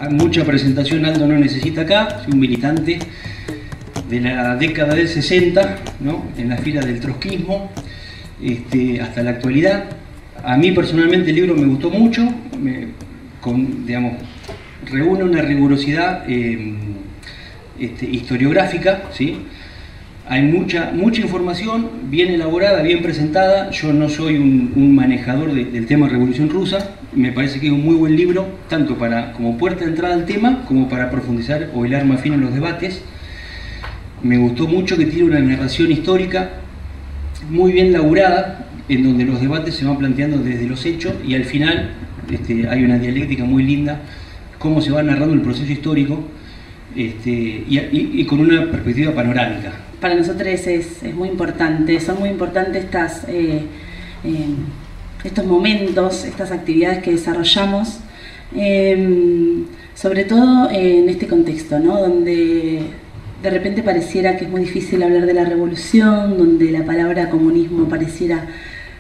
mucha presentación Aldo no necesita acá, soy un militante de la década del 60, ¿no? En la fila del trotskismo, hasta la actualidad. A mí personalmente el libro me gustó mucho, digamos, reúne una rigurosidad historiográfica, ¿sí? Hay mucha información bien elaborada, bien presentada. Yo no soy un manejador del tema Revolución Rusa. Me parece que es un muy buen libro, tanto como puerta de entrada al tema, como para profundizar o hilar más fino en los debates. Me gustó mucho que tiene una narración histórica muy bien laburada, en donde los debates se van planteando desde los hechos y al final hay una dialéctica muy linda, cómo se va narrando el proceso histórico y con una perspectiva panorámica. Para nosotros es muy importante, son muy importantes estos momentos, estas actividades que desarrollamos, sobre todo en este contexto, ¿no? Donde de repente pareciera que es muy difícil hablar de la revolución, donde la palabra comunismo pareciera,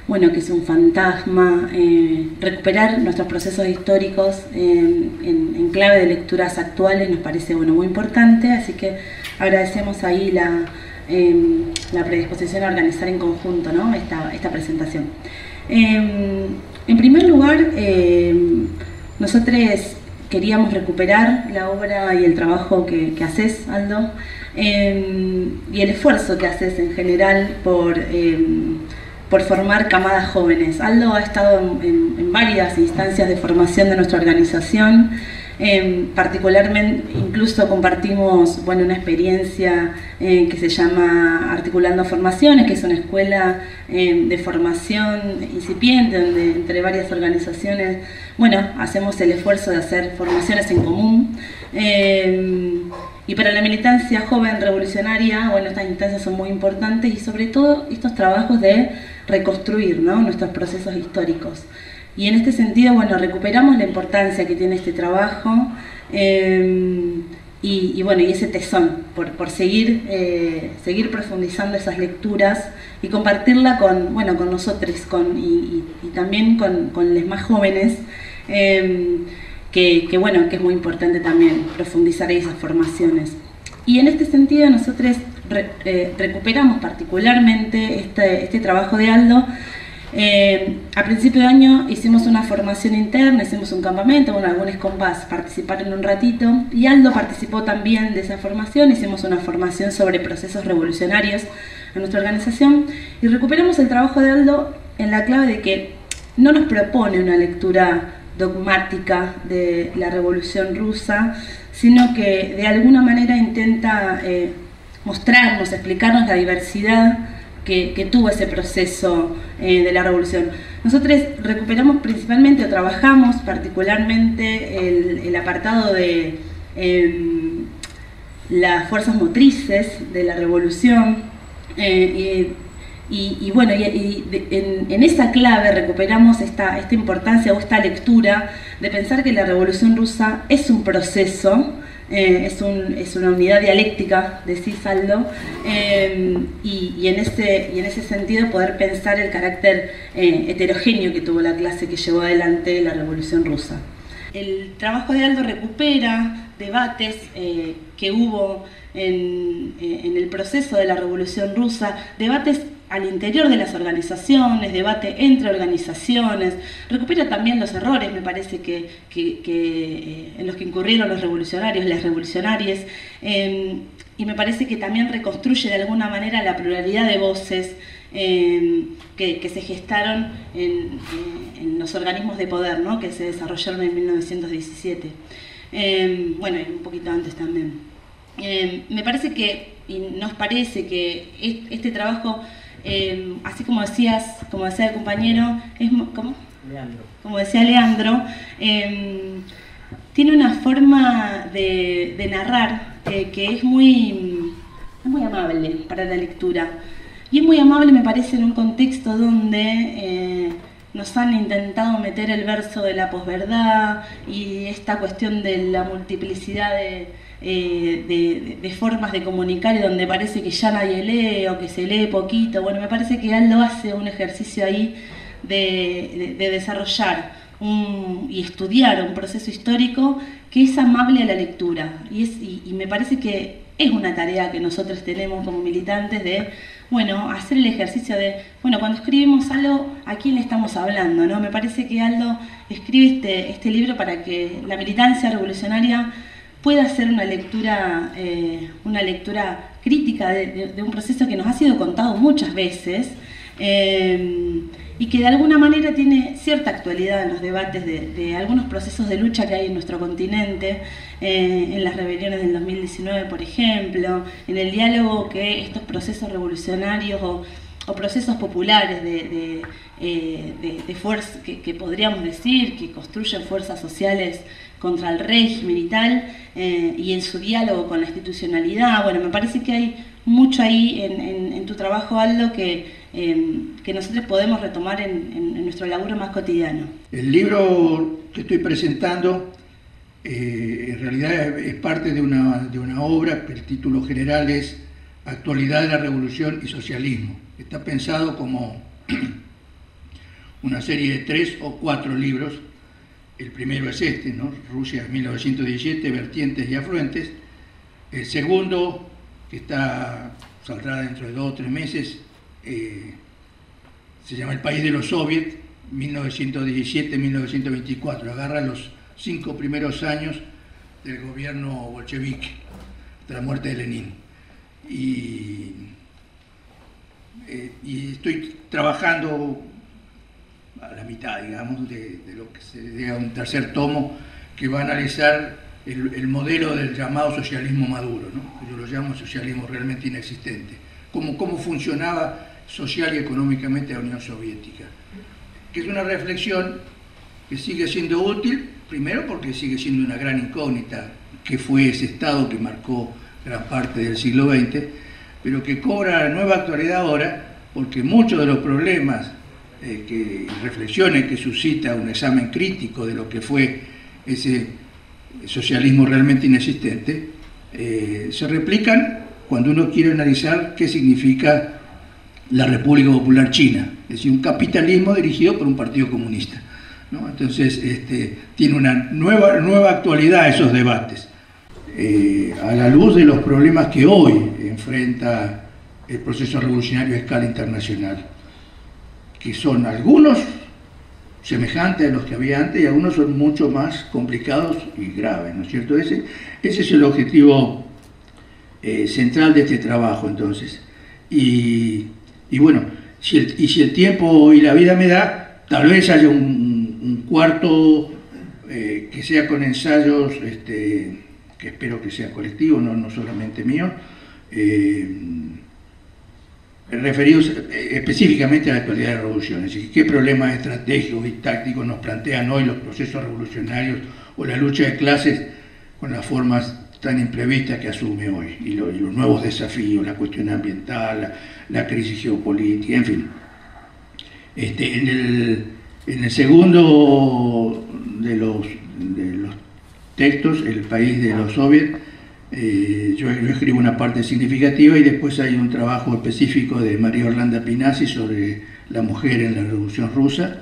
bueno, que es un fantasma. Recuperar nuestros procesos históricos en clave de lecturas actuales nos parece, bueno, muy importante, así que agradecemos ahí la predisposición a organizar en conjunto, ¿no? esta presentación. En primer lugar, nosotros queríamos recuperar la obra y el trabajo que haces, Aldo, y el esfuerzo que haces en general por formar camadas jóvenes. Aldo ha estado en varias instancias de formación de nuestra organización. Particularmente, incluso compartimos, bueno, una experiencia que se llama Articulando Formaciones, que es una escuela de formación incipiente, donde entre varias organizaciones, bueno, hacemos el esfuerzo de hacer formaciones en común. Y para la militancia joven revolucionaria, bueno, estas instancias son muy importantes y sobre todo estos trabajos de reconstruir, ¿no? Nuestros procesos históricos. Y en este sentido, bueno, recuperamos la importancia que tiene este trabajo y bueno, y ese tesón por seguir profundizando esas lecturas y compartirla con nosotros y también con los más jóvenes, que es muy importante también profundizar esas formaciones. Y en este sentido nosotros recuperamos particularmente este trabajo de Aldo. A principio de año hicimos una formación interna, hicimos un campamento, bueno, algunos compas participaron un ratito y Aldo participó también de esa formación. Hicimos una formación sobre procesos revolucionarios en nuestra organización y recuperamos el trabajo de Aldo en la clave de que no nos propone una lectura dogmática de la Revolución Rusa, sino que de alguna manera intenta mostrarnos, explicarnos la diversidad que tuvo ese proceso de la revolución. Nosotros recuperamos principalmente, o trabajamos particularmente el apartado de las fuerzas motrices de la revolución, y bueno, en esa clave recuperamos esta importancia o esta lectura de pensar que la Revolución Rusa es un proceso, es una unidad dialéctica, decís, Aldo, y en ese sentido poder pensar el carácter heterogéneo que tuvo la clase que llevó adelante la Revolución Rusa. El trabajo de Aldo recupera debates que hubo en el proceso de la Revolución Rusa, debates al interior de las organizaciones, debate entre organizaciones, recupera también los errores, me parece que en los que incurrieron los revolucionarios, las revolucionarias, y me parece que también reconstruye de alguna manera la pluralidad de voces que se gestaron en los organismos de poder, ¿no? Que se desarrollaron en 1917, bueno, y un poquito antes también. Me parece que, y nos parece que este trabajo, así como decía el compañero, como decía Leandro, tiene una forma de narrar que es muy amable para la lectura. Y es muy amable, me parece, en un contexto donde nos han intentado meter el verso de la posverdad y esta cuestión de la multiplicidad de formas de comunicar, y donde parece que ya nadie lee o que se lee poquito. Bueno, me parece que Aldo hace un ejercicio ahí de desarrollar y estudiar un proceso histórico que es amable a la lectura. Y me parece que es una tarea que nosotros tenemos como militantes de, bueno, hacer el ejercicio de, bueno, cuando escribimos algo, ¿a quién le estamos hablando, no? Me parece que Aldo escribe este libro para que la militancia revolucionaria pueda hacer una lectura crítica de un proceso que nos ha sido contado muchas veces, y que de alguna manera tiene cierta actualidad en los debates de algunos procesos de lucha que hay en nuestro continente, en las rebeliones del 2019, por ejemplo, en el diálogo que estos procesos revolucionarios o procesos populares de fuerza, que podríamos decir que construyen fuerzas sociales contra el régimen y tal, y en su diálogo con la institucionalidad. Bueno, me parece que hay mucho ahí en tu trabajo, Aldo, que nosotros podemos retomar en nuestro laburo más cotidiano. El libro que estoy presentando en realidad es parte de una obra que el título general es Actualidad de la Revolución y Socialismo. Está pensado como una serie de 3 o 4 libros. El primero es este, ¿no? Rusia 1917, vertientes y afluentes. El segundo, que saldrá dentro de 2 o 3 meses, se llama El país de los soviets, 1917-1924. Agarra los 5 primeros años del gobierno bolchevique, de la muerte de Lenin. Y estoy trabajando a la mitad, digamos, de lo que sería un tercer tomo que va a analizar el modelo del llamado socialismo maduro, ¿no? Yo lo llamo socialismo realmente inexistente. Cómo funcionaba social y económicamente la Unión Soviética. Que es una reflexión que sigue siendo útil, primero porque sigue siendo una gran incógnita, que fue ese Estado que marcó gran parte del siglo XX, pero que cobra nueva actualidad ahora, porque muchos de los problemas y reflexiones que suscita un examen crítico de lo que fue ese socialismo realmente inexistente, se replican cuando uno quiere analizar qué significa la República Popular China, es decir, un capitalismo dirigido por un partido comunista, ¿no? Entonces tiene una nueva actualidad esos debates. A la luz de los problemas que hoy enfrenta el proceso revolucionario a escala internacional, que son algunos semejantes a los que había antes y algunos son mucho más complicados y graves, ¿no es cierto? Ese es el objetivo central de este trabajo, entonces. Y bueno, si el tiempo y la vida me da, tal vez haya un cuarto que sea con ensayos, que espero que sea colectivo, no solamente mío, referidos específicamente a la actualidad de la revolución. Es decir, qué problemas estratégicos y tácticos nos plantean hoy los procesos revolucionarios o la lucha de clases con las formas tan imprevistas que asume hoy, y los nuevos desafíos, la cuestión ambiental, la crisis geopolítica, en fin. En el segundo de los textos, El país de los soviets, yo escribo una parte significativa y después hay un trabajo específico de María Orlando Pinazzi sobre la mujer en la Revolución Rusa,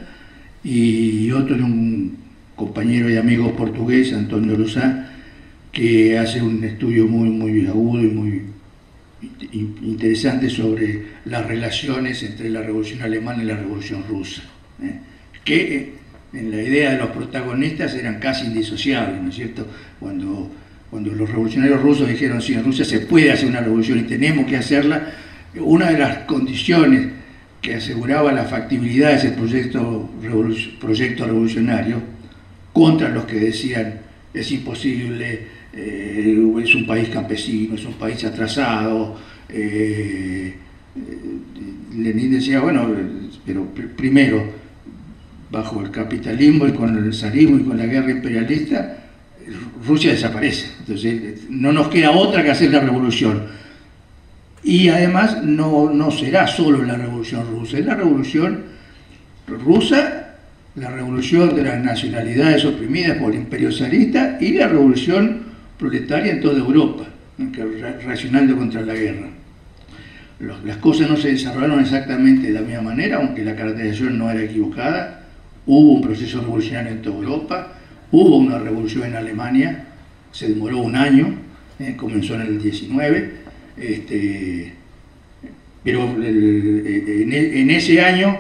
y otro de un compañero y amigo portugués, Antonio Luzá, que hace un estudio muy agudo y muy interesante sobre las relaciones entre la Revolución Alemana y la Revolución Rusa, que en la idea de los protagonistas eran casi indisociables, ¿no es cierto? Cuando los revolucionarios rusos dijeron, sí, en Rusia se puede hacer una revolución y tenemos que hacerla, una de las condiciones que aseguraba la factibilidad de ese proyecto revolucionario, contra los que decían es imposible, es un país campesino, es un país atrasado. Lenin decía, bueno, pero primero, bajo el capitalismo y con el zarismo y con la guerra imperialista, Rusia desaparece. Entonces no nos queda otra que hacer la revolución. Y además no será solo la revolución rusa, es la revolución rusa, la revolución de las nacionalidades oprimidas por el imperio zarista y la revolución proletaria en toda Europa, reaccionando contra la guerra. Las cosas no se desarrollaron exactamente de la misma manera, aunque la caracterización no era equivocada. hubo un proceso revolucionario en toda Europa, hubo una revolución en Alemania, se demoró un año, comenzó en el 19, pero en ese año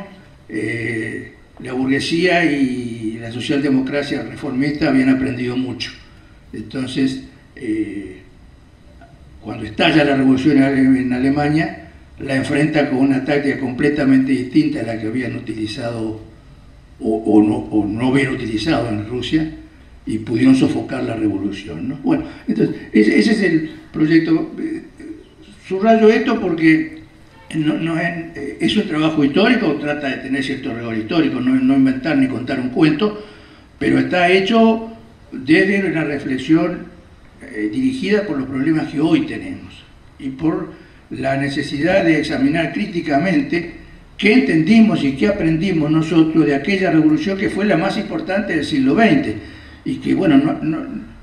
la burguesía y la socialdemocracia reformista habían aprendido mucho. Entonces, cuando estalla la revolución en Alemania, la enfrenta con una táctica completamente distinta a la que habían utilizado o no habían utilizado en Rusia, y pudieron sofocar la revolución, ¿no? Bueno, entonces, ese es el proyecto. Subrayo esto porque es un trabajo histórico, trata de tener cierto rigor histórico, no inventar ni contar un cuento, pero está hecho desde una reflexión dirigida por los problemas que hoy tenemos y por la necesidad de examinar críticamente qué entendimos y qué aprendimos nosotros de aquella revolución que fue la más importante del siglo XX, y que, bueno,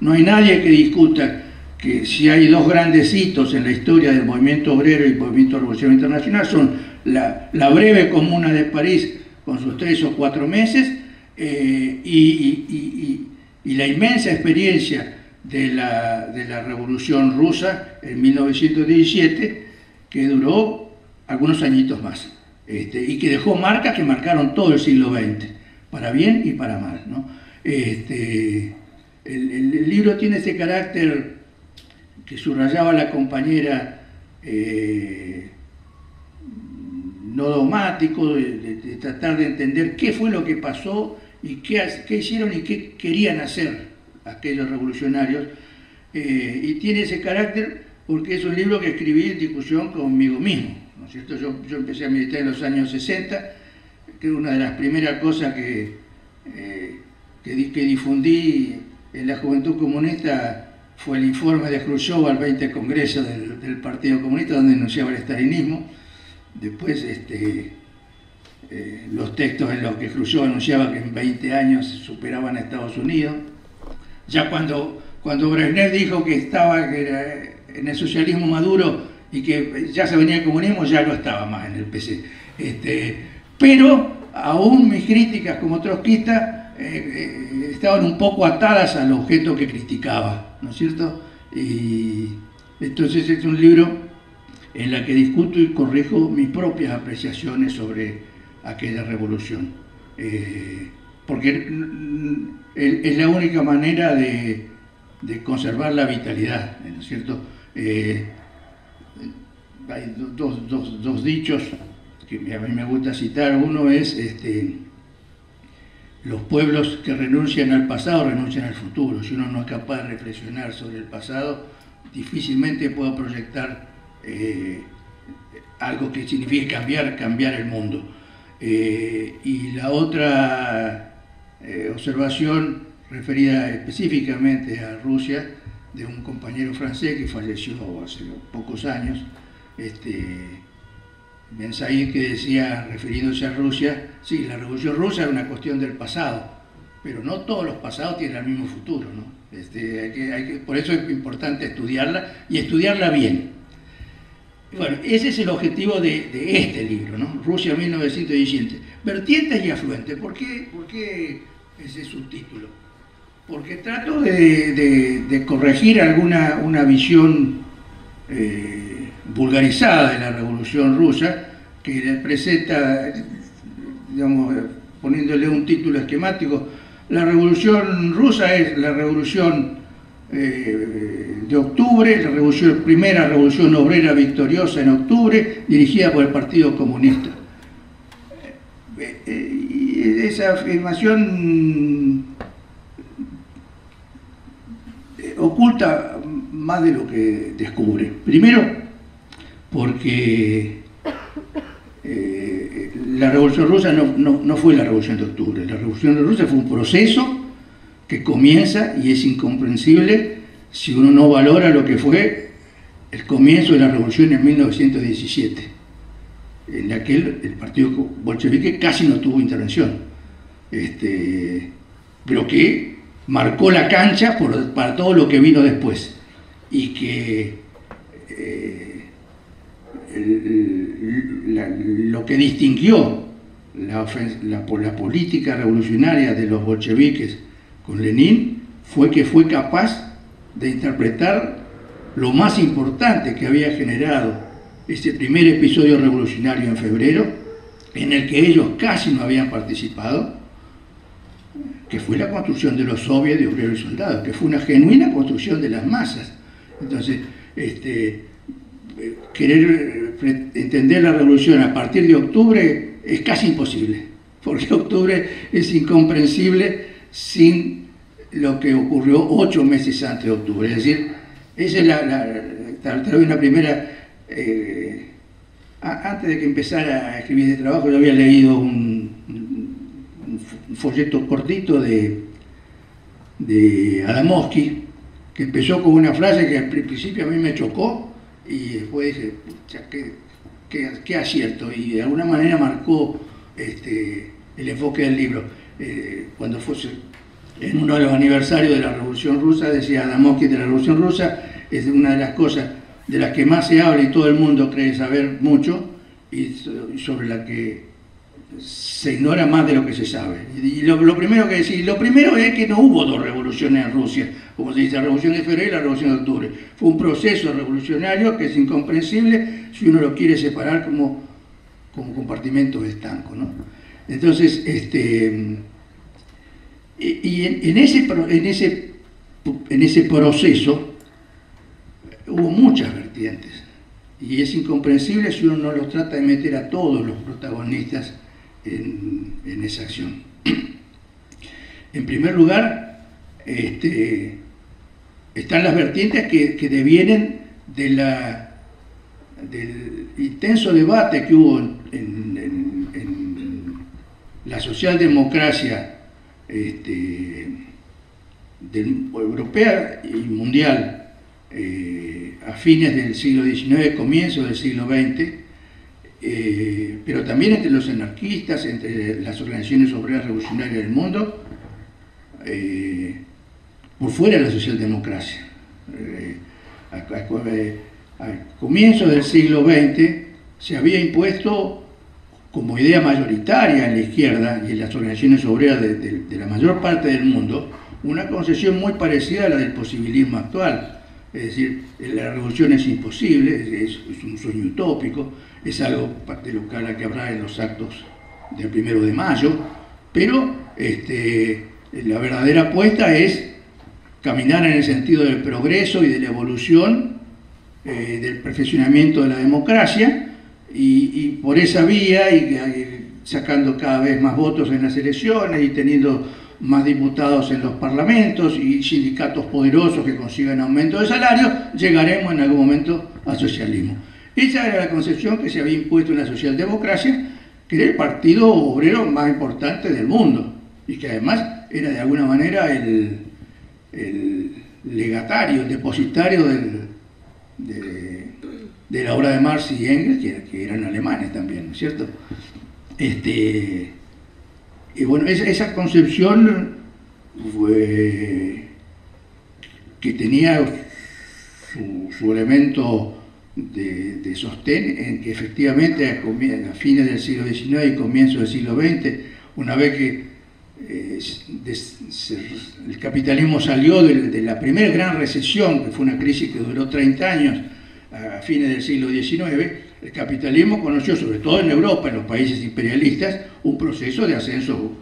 no hay nadie que discuta que si hay dos grandes hitos en la historia del movimiento obrero y el movimiento revolucionario internacional son la breve Comuna de París con sus 3 o 4 meses y la inmensa experiencia de la Revolución Rusa en 1917, que duró algunos añitos más, y que dejó marcas que marcaron todo el siglo XX, para bien y para mal, ¿no? El libro tiene ese carácter que subrayaba la compañera, no dogmático, de tratar de entender qué fue lo que pasó y qué hicieron y qué querían hacer aquellos revolucionarios, y tiene ese carácter porque es un libro que escribí en discusión conmigo mismo, ¿no es cierto? Yo empecé a militar en los años 60, que una de las primeras cosas que difundí en la Juventud Comunista fue el informe de Khrushchev al 20 Congreso del Partido Comunista, donde denunciaba el estalinismo. Después los textos en los que Khrushchev anunciaba que en 20 años superaban a Estados Unidos. Ya cuando Brezhnev dijo que estaba en el socialismo maduro y que ya se venía el comunismo, ya no estaba más en el PC. Pero aún mis críticas como trotskista estaban un poco atadas al objeto que criticaba, ¿no es cierto? Y entonces es un libro en la que discuto y corrijo mis propias apreciaciones sobre aquella revolución, porque es la única manera de conservar la vitalidad, ¿no es cierto? Hay dos dichos que a mí me gusta citar. Uno es los pueblos que renuncian al pasado renuncian al futuro. Si uno no es capaz de reflexionar sobre el pasado, difícilmente puede proyectar algo que signifique cambiar el mundo. Y la otra observación referida específicamente a Rusia, de un compañero francés que falleció hace pocos años, Ben Said, que decía, refiriéndose a Rusia, sí, la Revolución Rusa es una cuestión del pasado, pero no todos los pasados tienen el mismo futuro, ¿no? Por eso es importante estudiarla y estudiarla bien. Bueno, ese es el objetivo de este libro, ¿no? Rusia 1917. Vertientes y afluentes. ¿Por qué ese subtítulo? Porque trato de corregir una visión vulgarizada de la Revolución Rusa, que le presenta, digamos, poniéndole un título esquemático: la Revolución Rusa es la revolución de octubre, la primera revolución obrera victoriosa en octubre, dirigida por el Partido Comunista. Y esa afirmación oculta más de lo que descubre. Primero, porque la Revolución Rusa no fue la Revolución de Octubre. La Revolución Rusa fue un proceso que comienza y es incomprensible si uno no valora lo que fue el comienzo de la Revolución en 1917, en la que el partido bolchevique casi no tuvo intervención, pero que marcó la cancha para todo lo que vino después, y que lo que distinguió la política revolucionaria de los bolcheviques con Lenin fue que fue capaz de interpretar lo más importante que había generado ese primer episodio revolucionario en febrero, en el que ellos casi no habían participado, que fue la construcción de los soviets de obreros y soldados, que fue una genuina construcción de las masas. Entonces, querer entender la revolución a partir de octubre es casi imposible, porque octubre es incomprensible sin lo que ocurrió 8 meses antes de octubre. Es decir, esa es tal vez una primera... antes de que empezara a escribir este trabajo, yo había leído un folleto cortito de Adamowski, que empezó con una frase que al principio a mí me chocó y después dije, pucha, qué acierto, y de alguna manera marcó el enfoque del libro. Cuando fuese en uno de los aniversarios de la Revolución Rusa, decía Adamowski, de la Revolución Rusa es una de las cosas de las que más se habla y todo el mundo cree saber mucho, y sobre la que se ignora más de lo que se sabe. Y lo primero que decir, lo primero es que no hubo 2 revoluciones en Rusia, como se dice, la Revolución de Febrero y la Revolución de Octubre. Fue un proceso revolucionario que es incomprensible si uno lo quiere separar como compartimentos estancos, ¿no? Entonces, en ese proceso hubo muchas vertientes, y es incomprensible si uno no los trata de meter a todos los protagonistas en esa acción. En primer lugar, están las vertientes que devienen del intenso debate que hubo en la socialdemocracia europea y mundial a fines del siglo XIX, comienzo del siglo XX, pero también entre los anarquistas, entre las organizaciones obreras revolucionarias del mundo, por fuera de la socialdemocracia. Al comienzo del siglo XX se había impuesto como idea mayoritaria en la izquierda y en las organizaciones obreras de la mayor parte del mundo una concepción muy parecida a la del posibilismo actual. Es decir, la revolución es imposible, es un sueño utópico, es algo de lo que habrá en los actos del 1 de mayo, pero la verdadera apuesta es caminar en el sentido del progreso y de la evolución, del perfeccionamiento de la democracia, y por esa vía, y sacando cada vez más votos en las elecciones y teniendo más diputados en los parlamentos y sindicatos poderosos que consigan aumento de salario, llegaremos en algún momento al socialismo. Esa era la concepción que se había impuesto en la socialdemocracia, que era el partido obrero más importante del mundo y que además era de alguna manera el legatario, el depositario de la obra de Marx y Engels, que eran alemanes también, ¿no es cierto? Y bueno, esa concepción que tenía su elemento de sostén en que efectivamente a fines del siglo XIX y comienzo del siglo XX, una vez que el capitalismo salió de la primera gran recesión, que fue una crisis que duró 30 años a fines del siglo XIX, el capitalismo conoció, sobre todo en Europa, en los países imperialistas, un proceso de ascenso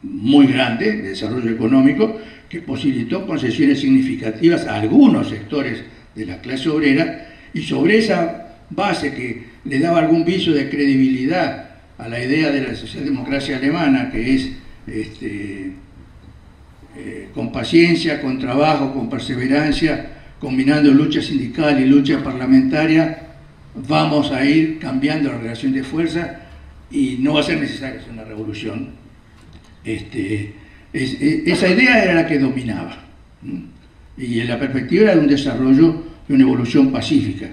muy grande, de desarrollo económico, que posibilitó concesiones significativas a algunos sectores de la clase obrera, y sobre esa base que le daba algún viso de credibilidad a la idea de la socialdemocracia alemana, que es con paciencia, con trabajo, con perseverancia, combinando lucha sindical y lucha parlamentaria, vamos a ir cambiando la relación de fuerza y no va a ser necesaria hacer una revolución. Esa idea era la que dominaba, y en la perspectiva era de un desarrollo, de una evolución pacífica.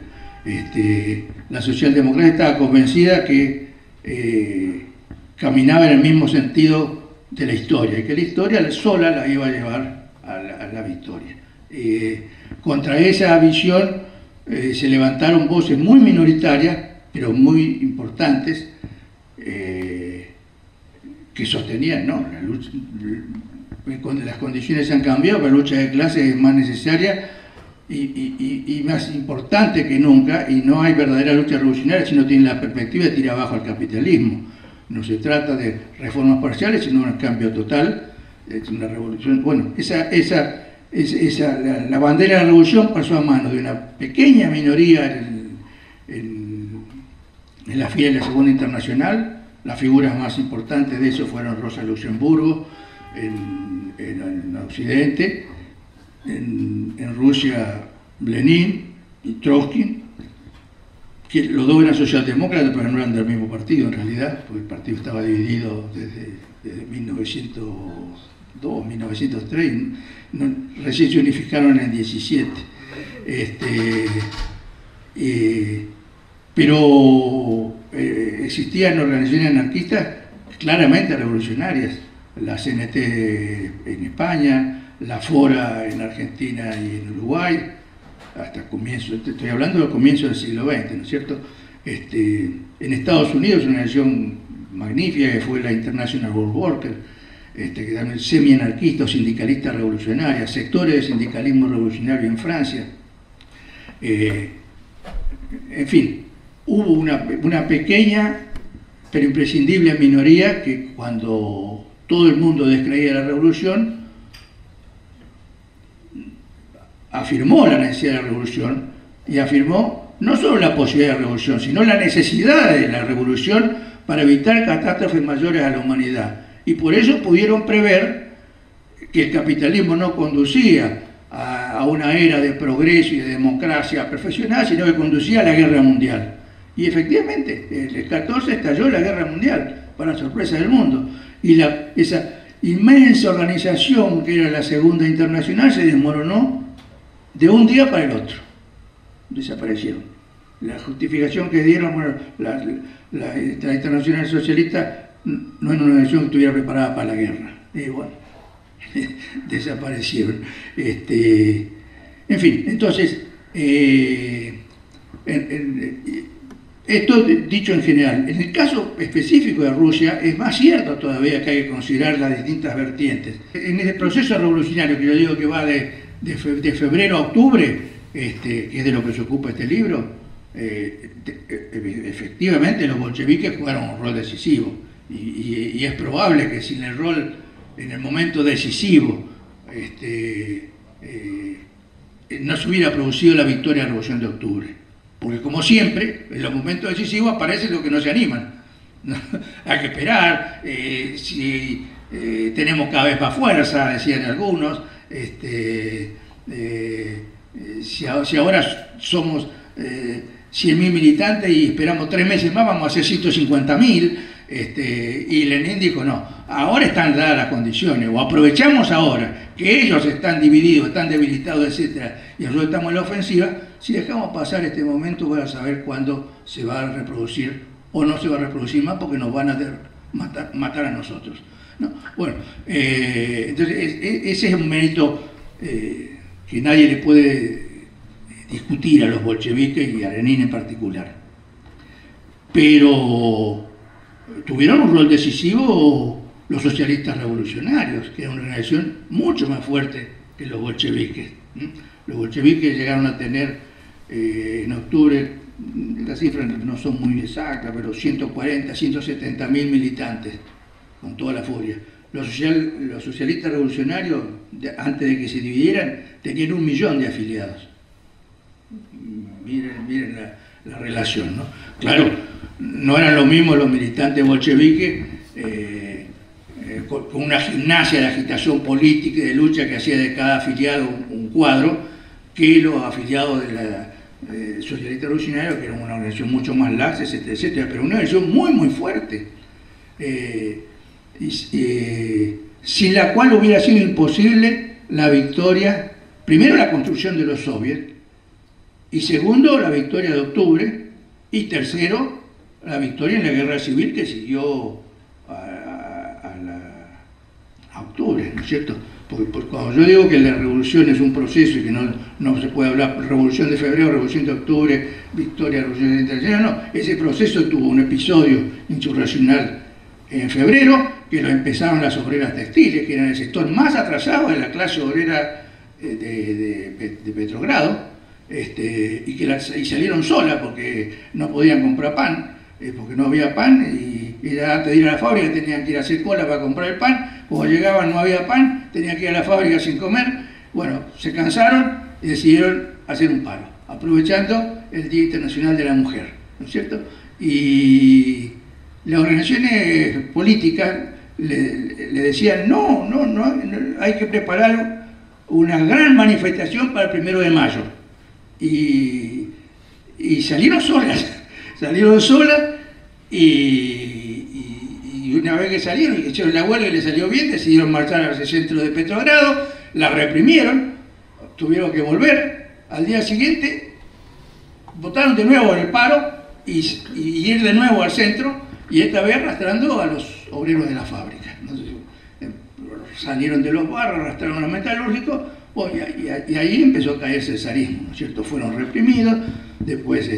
La socialdemocracia estaba convencida que caminaba en el mismo sentido de la historia, y que la historia sola la iba a llevar a la victoria. Contra esa visión se levantaron voces muy minoritarias, pero muy importantes, que sostenían, no, la lucha, las condiciones han cambiado, pero la lucha de clases es más necesaria y más importante que nunca, y no hay verdadera lucha revolucionaria si no tiene la perspectiva de tirar abajo al capitalismo. No se trata de reformas parciales, sino un cambio total, es una revolución. Bueno, la bandera de la revolución pasó a manos de una pequeña minoría en la fila de la Segunda Internacional. Las figuras más importantes de eso fueron Rosa Luxemburgo en Occidente, en Rusia Lenin y Trotsky, que los dos eran socialdemócratas, pero no eran del mismo partido en realidad, porque el partido estaba dividido desde 1902, 1903, recién se unificaron en el 17. Pero existían organizaciones anarquistas claramente revolucionarias, la CNT en España, la Fora en Argentina y en Uruguay, hasta comienzo, estoy hablando del comienzo del siglo XX, ¿no es cierto? En Estados Unidos una organización magnífica que fue la International World Worker, que también semi-anarquista o sindicalista revolucionaria, sectores de sindicalismo revolucionario en Francia. En fin, hubo una pequeña pero imprescindible minoría que cuando todo el mundo descreía la revolución, afirmó la necesidad de la revolución y afirmó no solo la posibilidad de la revolución, sino la necesidad de la revolución para evitar catástrofes mayores a la humanidad. Y por eso pudieron prever que el capitalismo no conducía a una era de progreso y de democracia perfeccionada, sino que conducía a la guerra mundial. Y efectivamente, el 14 estalló la guerra mundial, para sorpresa del mundo. Y esa inmensa organización que era la Segunda Internacional se desmoronó de un día para el otro. Desaparecieron. La justificación que dieron, bueno, la Internacional Socialista no era una organización que estuviera preparada para la guerra. Y bueno, desaparecieron. En fin, entonces, esto dicho en general. En el caso específico de Rusia es más cierto todavía que hay que considerar las distintas vertientes. En el proceso revolucionario que yo digo que va de febrero a octubre, que es de lo que se ocupa este libro, efectivamente los bolcheviques jugaron un rol decisivo y es probable que sin el rol en el momento decisivo no se hubiera producido la victoria de la Revolución de Octubre, porque como siempre en los momentos decisivos aparecen los que no se animan. Hay que esperar, si tenemos cada vez más fuerza, decían algunos, si ahora somos 100.000 militantes y esperamos 3 meses más, vamos a hacer 150.000, y Lenin dijo no, ahora están dadas las condiciones, o aprovechamos ahora que ellos están divididos, están debilitados, etc., y nosotros estamos en la ofensiva. Si dejamos pasar este momento, van a saber cuándo se va a reproducir o no se va a reproducir más, porque nos van a matar a nosotros, ¿no? Bueno, entonces ese es un mérito que nadie le puede discutir a los bolcheviques y a Lenin en particular. Pero tuvieron un rol decisivo los socialistas revolucionarios, que era una organización mucho más fuerte que los bolcheviques. Los bolcheviques llegaron a tener en octubre, las cifras no son muy exactas, pero 140, 170.000 militantes, con toda la furia. Los socialistas revolucionarios, antes de que se dividieran, tenían 1 millón de afiliados. Miren la relación, ¿no? Claro, no eran lo mismo los militantes bolcheviques con una gimnasia de agitación política y de lucha que hacía de cada afiliado un cuadro, que los afiliados de la socialista revolucionaria, que era una organización mucho más laxa, etcétera, etcétera, pero una organización muy, muy fuerte, sin la cual hubiera sido imposible la victoria, primero la construcción de los soviets, y segundo la victoria de octubre, y tercero la victoria en la guerra civil que siguió a octubre, ¿no es cierto? Porque cuando yo digo que la revolución es un proceso y que no se puede hablar revolución de febrero, revolución de octubre, victoria, revolución internacional, no, ese proceso tuvo un episodio insurreccional en febrero que lo empezaron las obreras textiles, que eran el sector más atrasado de la clase obrera de Petrogrado, y salieron solas porque no podían comprar pan, porque no había pan, y ya antes de ir a la fábrica tenían que ir a hacer cola para comprar el pan. Cuando llegaban no había pan, tenían que ir a la fábrica sin comer. Bueno, se cansaron y decidieron hacer un paro, aprovechando el Día Internacional de la Mujer, ¿no es cierto? Y las organizaciones políticas le decían, no, hay que preparar una gran manifestación para el 1 de mayo. Y salieron solas, y una vez que salieron y hicieron la huelga y les salió bien, decidieron marchar hacia el centro de Petrogrado, la reprimieron, tuvieron que volver. Al día siguiente votaron de nuevo en el paro y ir de nuevo al centro, y esta vez arrastrando a los obreros de la fábrica. Entonces, salieron de los barrios, arrastraron a los metalúrgicos, y ahí empezó a caerse el zarismo, ¿no es cierto? Fueron reprimidos, después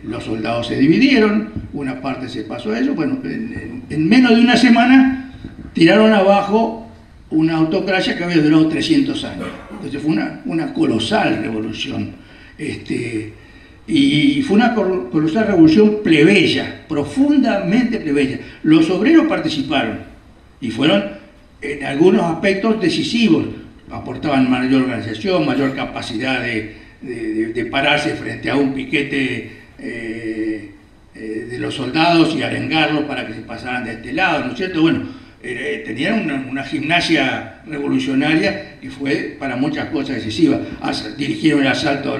los soldados se dividieron, una parte se pasó a ellos. Bueno, en menos de una semana tiraron abajo una autocracia que había durado 300 años. Entonces fue una colosal revolución. Y fue una colosal revolución plebeya, profundamente plebeya. Los obreros participaron y fueron en algunos aspectos decisivos, aportaban mayor organización, mayor capacidad de pararse frente a un piquete de los soldados y arengarlos para que se pasaran de este lado, ¿no es cierto? Bueno, tenían una gimnasia revolucionaria que fue para muchas cosas decisiva. Dirigieron el asalto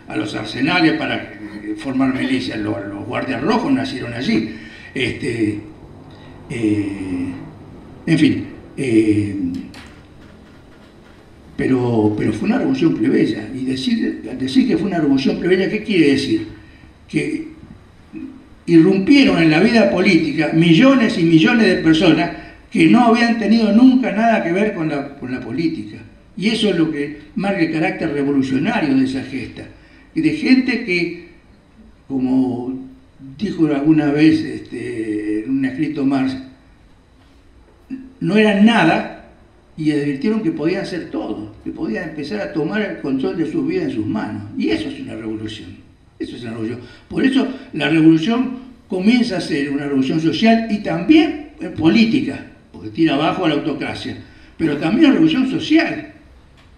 a los arsenales para formar milicias. Los guardias rojos nacieron allí. En fin, pero fue una revolución plebeya. Y decir que fue una revolución plebeya, ¿qué quiere decir? Que irrumpieron en la vida política millones y millones de personas que no habían tenido nunca nada que ver con la política. Y eso es lo que marca el carácter revolucionario de esa gesta. Y de gente que, como dijo alguna vez en un escrito Marx, no eran nada y advirtieron que podían hacer todo, que podían empezar a tomar el control de su vida en sus manos. Y eso es una revolución. Eso es una revolución. Por eso la revolución comienza a ser una revolución social y también política, porque tira abajo a la autocracia, pero también una revolución social.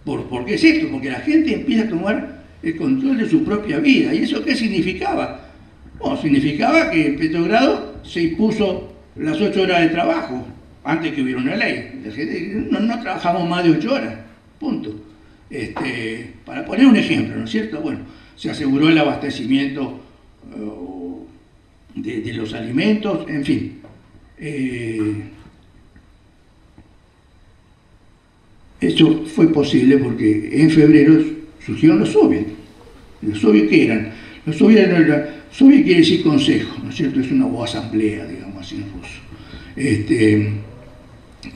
¿Por qué es esto? Porque la gente empieza a tomar el control de su propia vida. ¿Y eso qué significaba? Bueno, significaba que en Petrogrado se impuso las 8 horas de trabajo, antes que hubiera una ley. La gente, no trabajamos más de 8 horas, punto. Para poner un ejemplo, ¿no es cierto? Bueno, se aseguró el abastecimiento de los alimentos, en fin. Eso fue posible porque en febrero surgieron los soviets. ¿Los soviets qué eran? Los soviets quiere decir consejo, ¿no es cierto? Es una asamblea, digamos así en ruso.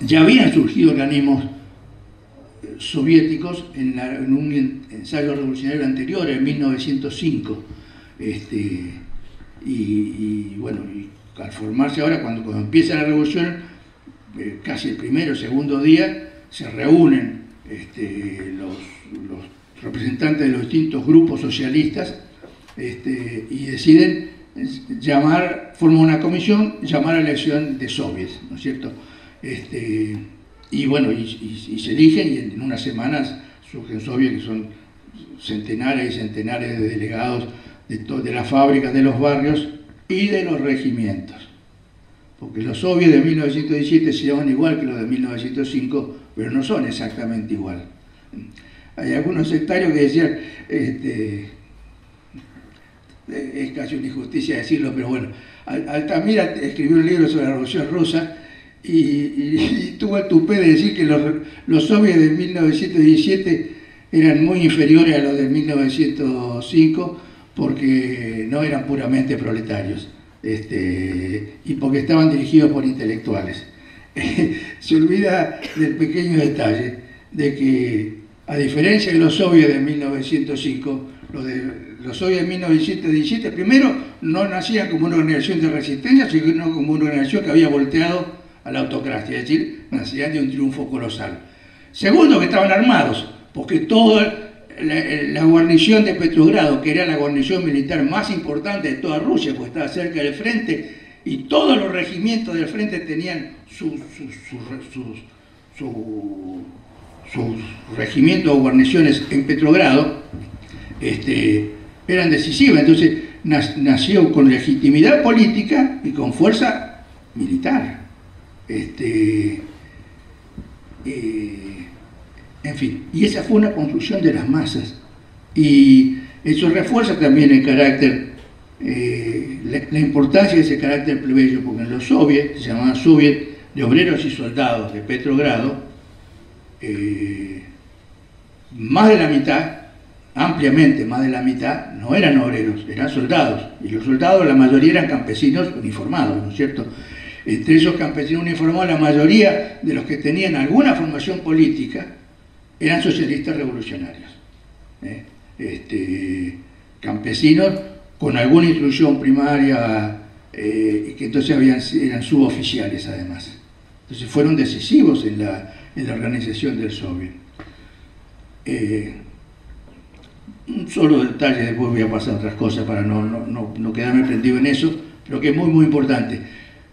Ya habían surgido organismos soviéticos en un ensayo revolucionario anterior, en 1905. Y bueno, y al formarse ahora, cuando empieza la revolución, casi el primero o segundo día, se reúnen los representantes de los distintos grupos socialistas y deciden forman una comisión, llamar a la elección de soviets, ¿no es cierto? Y bueno, y se eligen, y en unas semanas surgen soviets que son centenares y centenares de delegados de las fábricas, de los barrios y de los regimientos. Porque los soviets de 1917 se llaman igual que los de 1905, pero no son exactamente igual. Hay algunos sectarios que decían, es casi una injusticia decirlo, pero bueno, Altamira escribió un libro sobre la Revolución Rusa y tuvo el tupé de decir que los soviets de 1917 eran muy inferiores a los de 1905 porque no eran puramente proletarios. Y porque estaban dirigidos por intelectuales. Se olvida del pequeño detalle de que, a diferencia de los soviets de 1905, los soviets de 1917 primero no nacían como una organización de resistencia, sino como una organización que había volteado a la autocracia, es decir, nacían de un triunfo colosal. Segundo, que estaban armados, porque toda la guarnición de Petrogrado, que era la guarnición militar más importante de toda Rusia, porque estaba cerca del frente, y todos los regimientos del frente tenían sus regimientos o guarniciones en Petrogrado, eran decisivas. Entonces nació con legitimidad política y con fuerza militar. En fin, y esa fue una construcción de las masas. Y eso refuerza también el carácter, la importancia de ese carácter plebeyo, porque en los soviets, se llamaban soviets de obreros y soldados de Petrogrado, más de la mitad, ampliamente más de la mitad, no eran obreros, eran soldados. Y los soldados, la mayoría eran campesinos uniformados, ¿no es cierto? Entre esos campesinos uniformados, la mayoría de los que tenían alguna formación política eran socialistas revolucionarios. Campesinos con alguna instrucción primaria, que entonces eran suboficiales además. Entonces fueron decisivos en la organización del soviet. Un solo detalle, después voy a pasar a otras cosas para no quedarme prendido en eso, pero que es muy importante.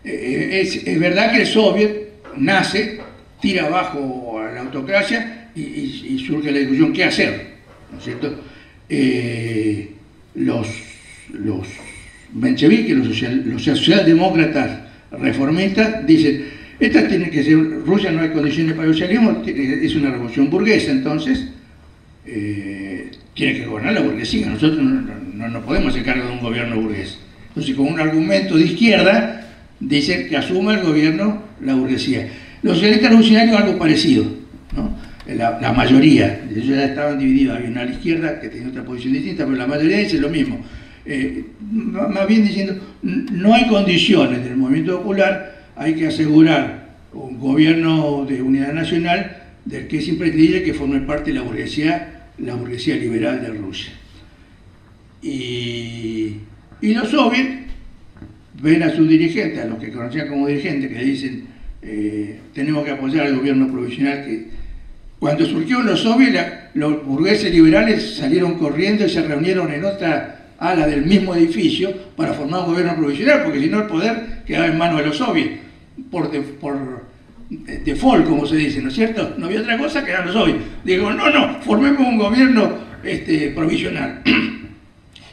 Es verdad que el soviet nace, tira abajo a la autocracia y surge la discusión qué hacer, ¿no es cierto? Los mencheviques, los socialdemócratas reformistas dicen, esta tiene que ser, Rusia no hay condiciones para el socialismo, es una revolución burguesa, entonces tiene que gobernar la burguesía, nosotros no podemos hacer cargo de un gobierno burgués. Entonces, con un argumento de izquierda, dicen que asuma el gobierno la burguesía. Los socialistas revolucionarios algo parecido, ¿no? La mayoría, ellos ya estaban divididos, había una a la izquierda que tenía otra posición distinta, pero la mayoría dice lo mismo. Más bien diciendo, no hay condiciones del movimiento popular, hay que asegurar un gobierno de unidad nacional del que es imprescindible que forme parte de la burguesía liberal de Rusia. Y los soviets ven a sus dirigentes, a los que conocían como dirigentes, que dicen tenemos que apoyar al gobierno provisional. Que cuando surgieron los soviets, los burgueses liberales salieron corriendo y se reunieron en otra ala del mismo edificio para formar un gobierno provisional, porque si no el poder quedaba en manos de los soviets, por default, como se dice, ¿no es cierto? No había otra cosa que eran los soviets. Digo, no, formemos un gobierno provisional.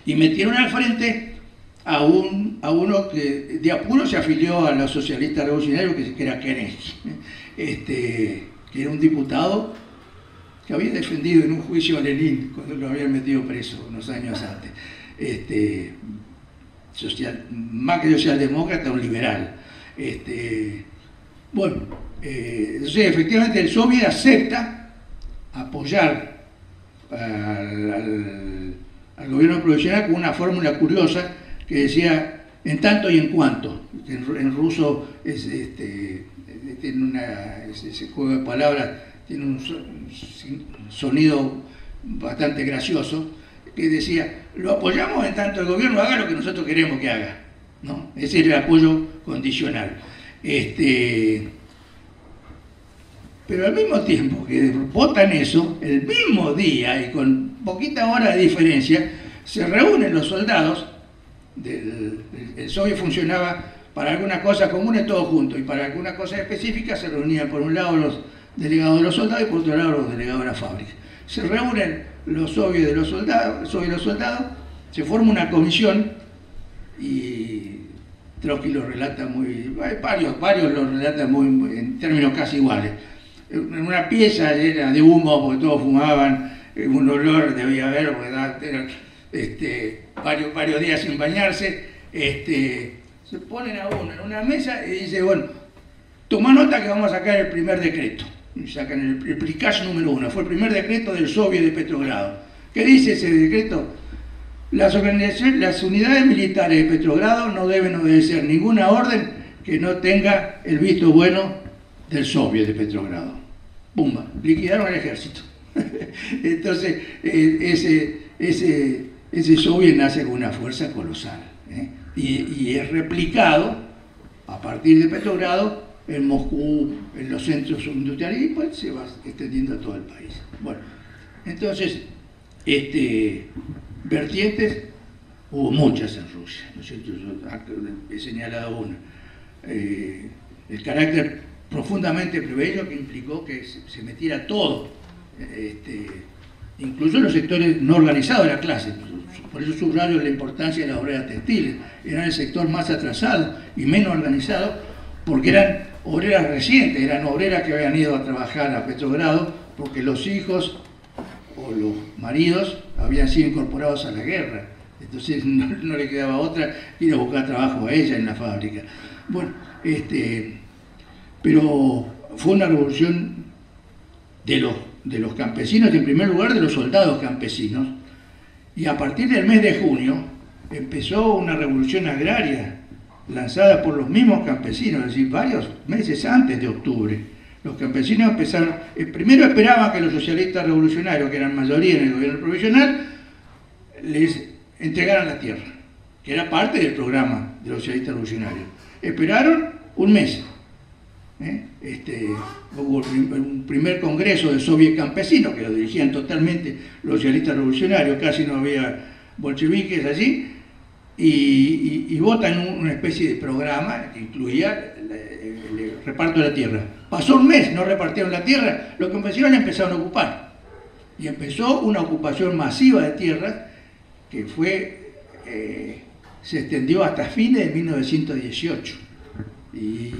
Y metieron al frente a uno que de apuro se afilió a los socialistas revolucionarios, que era Kerensky, que era un diputado que había defendido en un juicio a Lenin cuando lo habían metido preso unos años antes. Más que socialdemócrata, un liberal. Entonces efectivamente el soviet acepta apoyar al gobierno provisional con una fórmula curiosa que decía en tanto y en cuanto, que en ruso tiene ese juego de palabras, tiene un sonido bastante gracioso, que decía, lo apoyamos en tanto el gobierno haga lo que nosotros queremos que haga, ¿no? Ese era el apoyo condicional. Pero al mismo tiempo que votan eso, el mismo día y con poquita hora de diferencia, se reúnen los soldados, el soviet funcionaba para alguna cosa común todos juntos, y para alguna cosa específica se reunían por un lado los delegados de los soldados y por otro lado los delegados de la fábrica. Se reúnen los soviets de los soldados, se forma una comisión y Trotsky lo relata varios lo relatan muy en términos casi iguales. En una pieza llena de humo, porque todos fumaban, un olor debía haber, porque varios días sin bañarse, se ponen a uno en una mesa y dice, bueno, toma nota que vamos a sacar el primer decreto. Y sacan el prikaz número 1, fue el primer decreto del soviet de Petrogrado. ¿Qué dice ese decreto? Las unidades militares de Petrogrado no deben obedecer ninguna orden que no tenga el visto bueno del soviet de Petrogrado. ¡Pumba! Liquidaron al ejército. Entonces, ese soviet nace con una fuerza colosal, y es replicado a partir de Petrogrado en Moscú, en los centros industriales, y pues se va extendiendo a todo el país. Bueno, entonces, vertientes hubo muchas en Rusia, ¿no es cierto? Yo he señalado una. El carácter profundamente plebeyo que implicó que se metiera todo, incluso los sectores no organizados de la clase. Por eso subrayo la importancia de las obreras textiles. Eran el sector más atrasado y menos organizado, porque eran obreras recientes, eran obreras que habían ido a trabajar a Petrogrado porque los hijos o los maridos habían sido incorporados a la guerra. Entonces no le quedaba otra que ir a buscar trabajo a ella en la fábrica. Bueno, pero fue una revolución de los campesinos, y en primer lugar de los soldados campesinos, y a partir del mes de junio empezó una revolución agraria lanzada por los mismos campesinos, es decir, varios meses antes de octubre. Los campesinos empezaron, primero esperaban que los socialistas revolucionarios, que eran mayoría en el gobierno provisional, les entregaran la tierra, que era parte del programa de los socialistas revolucionarios. Esperaron un mes. Hubo un primer congreso de soviet campesinos que lo dirigían totalmente los socialistas revolucionarios, casi no había bolcheviques allí, y votan una especie de programa que incluía el reparto de la tierra. Pasó un mes, no repartieron la tierra, los campesinos la empezaron a ocupar, y empezó una ocupación masiva de tierras que se extendió hasta fines de 1918. Y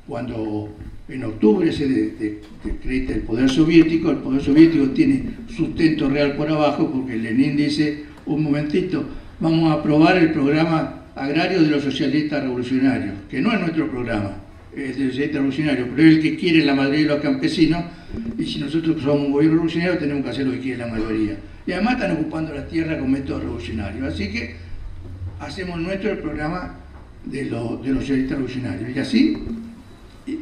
cuando en octubre se decreta el poder soviético tiene sustento real por abajo, porque Lenin dice, un momentito, vamos a aprobar el programa agrario de los socialistas revolucionarios, que no es nuestro programa, es de los socialistas revolucionarios, pero es el que quiere la mayoría de los campesinos, y si nosotros somos un gobierno revolucionario tenemos que hacer lo que quiere la mayoría. Y además están ocupando la tierra con métodos revolucionarios, así que hacemos nuestro el programa de los socialistas revolucionarios. Y así,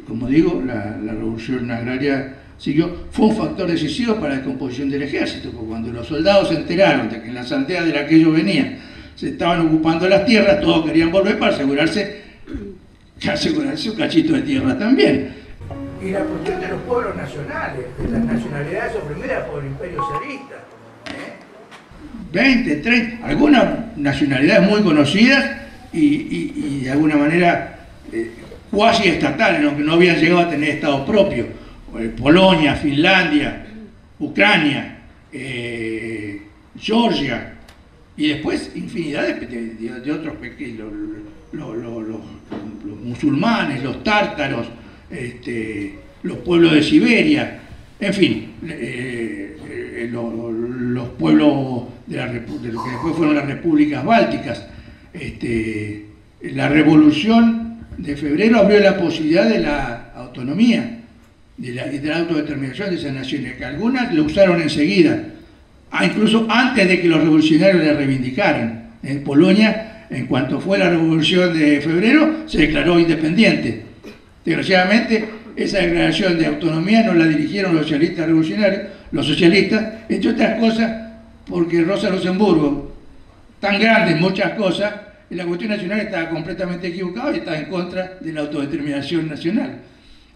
como digo, la revolución agraria siguió. Fue un factor decisivo para la descomposición del ejército, porque cuando los soldados se enteraron de que en las aldeas de las que ellos venían se estaban ocupando las tierras, todos querían volver para asegurarse un cachito de tierra también. Y la cuestión de los pueblos nacionales, de las nacionalidades oprimidas por el imperio zarista. 20, 30, algunas nacionalidades muy conocidas y de alguna manera cuasi estatales, aunque no habían llegado a tener estado propio. Polonia, Finlandia, Ucrania, Georgia, y después infinidad de otros pequeños, los musulmanes, los tártaros, los pueblos de Siberia, en fin, los pueblos de lo que después fueron las repúblicas bálticas. La revolución de febrero abrió la posibilidad de la autonomía, de la autodeterminación de esas naciones, que algunas lo usaron enseguida, incluso antes de que los revolucionarios la reivindicaran. En Polonia, en cuanto fue la revolución de febrero, se declaró independiente. Desgraciadamente, esa declaración de autonomía no la dirigieron los socialistas revolucionarios, los socialistas, entre otras cosas, porque Rosa Luxemburgo, tan grande en muchas cosas, en la cuestión nacional estaba completamente equivocado y estaba en contra de la autodeterminación nacional.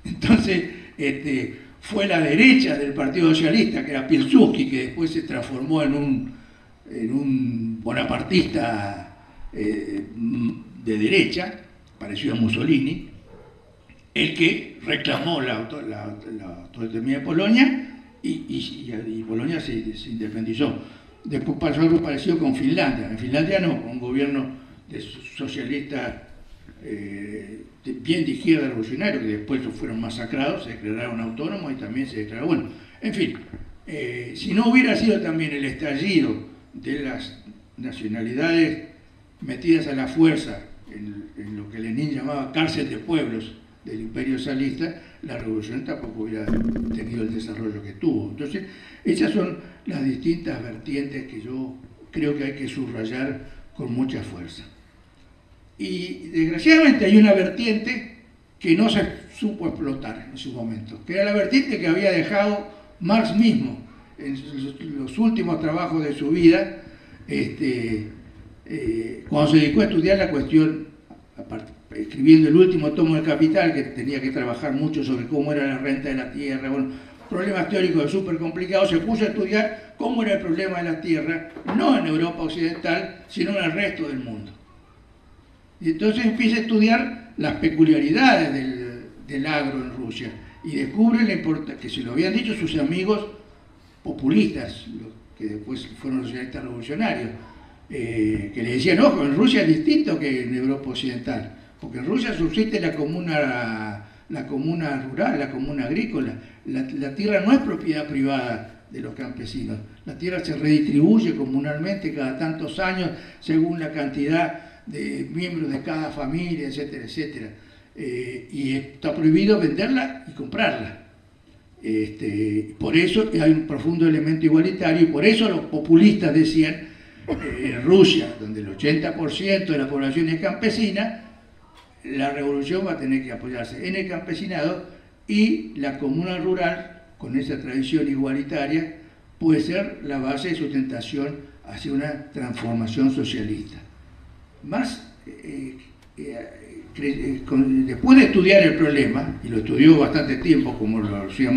Entonces, fue la derecha del Partido Socialista, que era Pilsudski, que después se transformó en un bonapartista de derecha, parecido a Mussolini, el que reclamó la autodeterminación de Polonia y Polonia se independizó. Después pasó algo parecido con Finlandia. En Finlandia no, un gobierno de socialistas bien de izquierda revolucionario, que después fueron masacrados, se declararon autónomos y también se declaró, bueno, en fin, si no hubiera sido también el estallido de las nacionalidades metidas a la fuerza en lo que Lenin llamaba cárcel de pueblos del imperio zarista, la revolución tampoco hubiera tenido el desarrollo que tuvo. Entonces, esas son las distintas vertientes que yo creo que hay que subrayar con mucha fuerza. Y desgraciadamente hay una vertiente que no se supo explotar en su momento, que era la vertiente que había dejado Marx mismo en los últimos trabajos de su vida, cuando se dedicó a estudiar la cuestión escribiendo el último tomo del Capital, que tenía que trabajar mucho sobre cómo era la renta de la tierra, bueno, problemas teóricos súper complicados, se puso a estudiar cómo era el problema de la tierra, no en Europa Occidental, sino en el resto del mundo. Y entonces empieza a estudiar las peculiaridades del agro en Rusia y descubre la importancia, que se lo habían dicho sus amigos populistas, que después fueron los socialistas revolucionarios, que le decían, ojo, en Rusia es distinto que en Europa Occidental, porque en Rusia subsiste la comuna rural, la comuna agrícola. La tierra no es propiedad privada de los campesinos, la tierra se redistribuye comunalmente cada tantos años según la cantidad de miembros de cada familia, etcétera, etcétera. Y está prohibido venderla y comprarla. Por eso hay un profundo elemento igualitario, y por eso los populistas decían, en Rusia, donde el 80% de la población es campesina, la revolución va a tener que apoyarse en el campesinado, y la comuna rural, con esa tradición igualitaria, puede ser la base de sustentación hacia una transformación socialista. Más, después de estudiar el problema, y lo estudió bastante tiempo, como lo hacía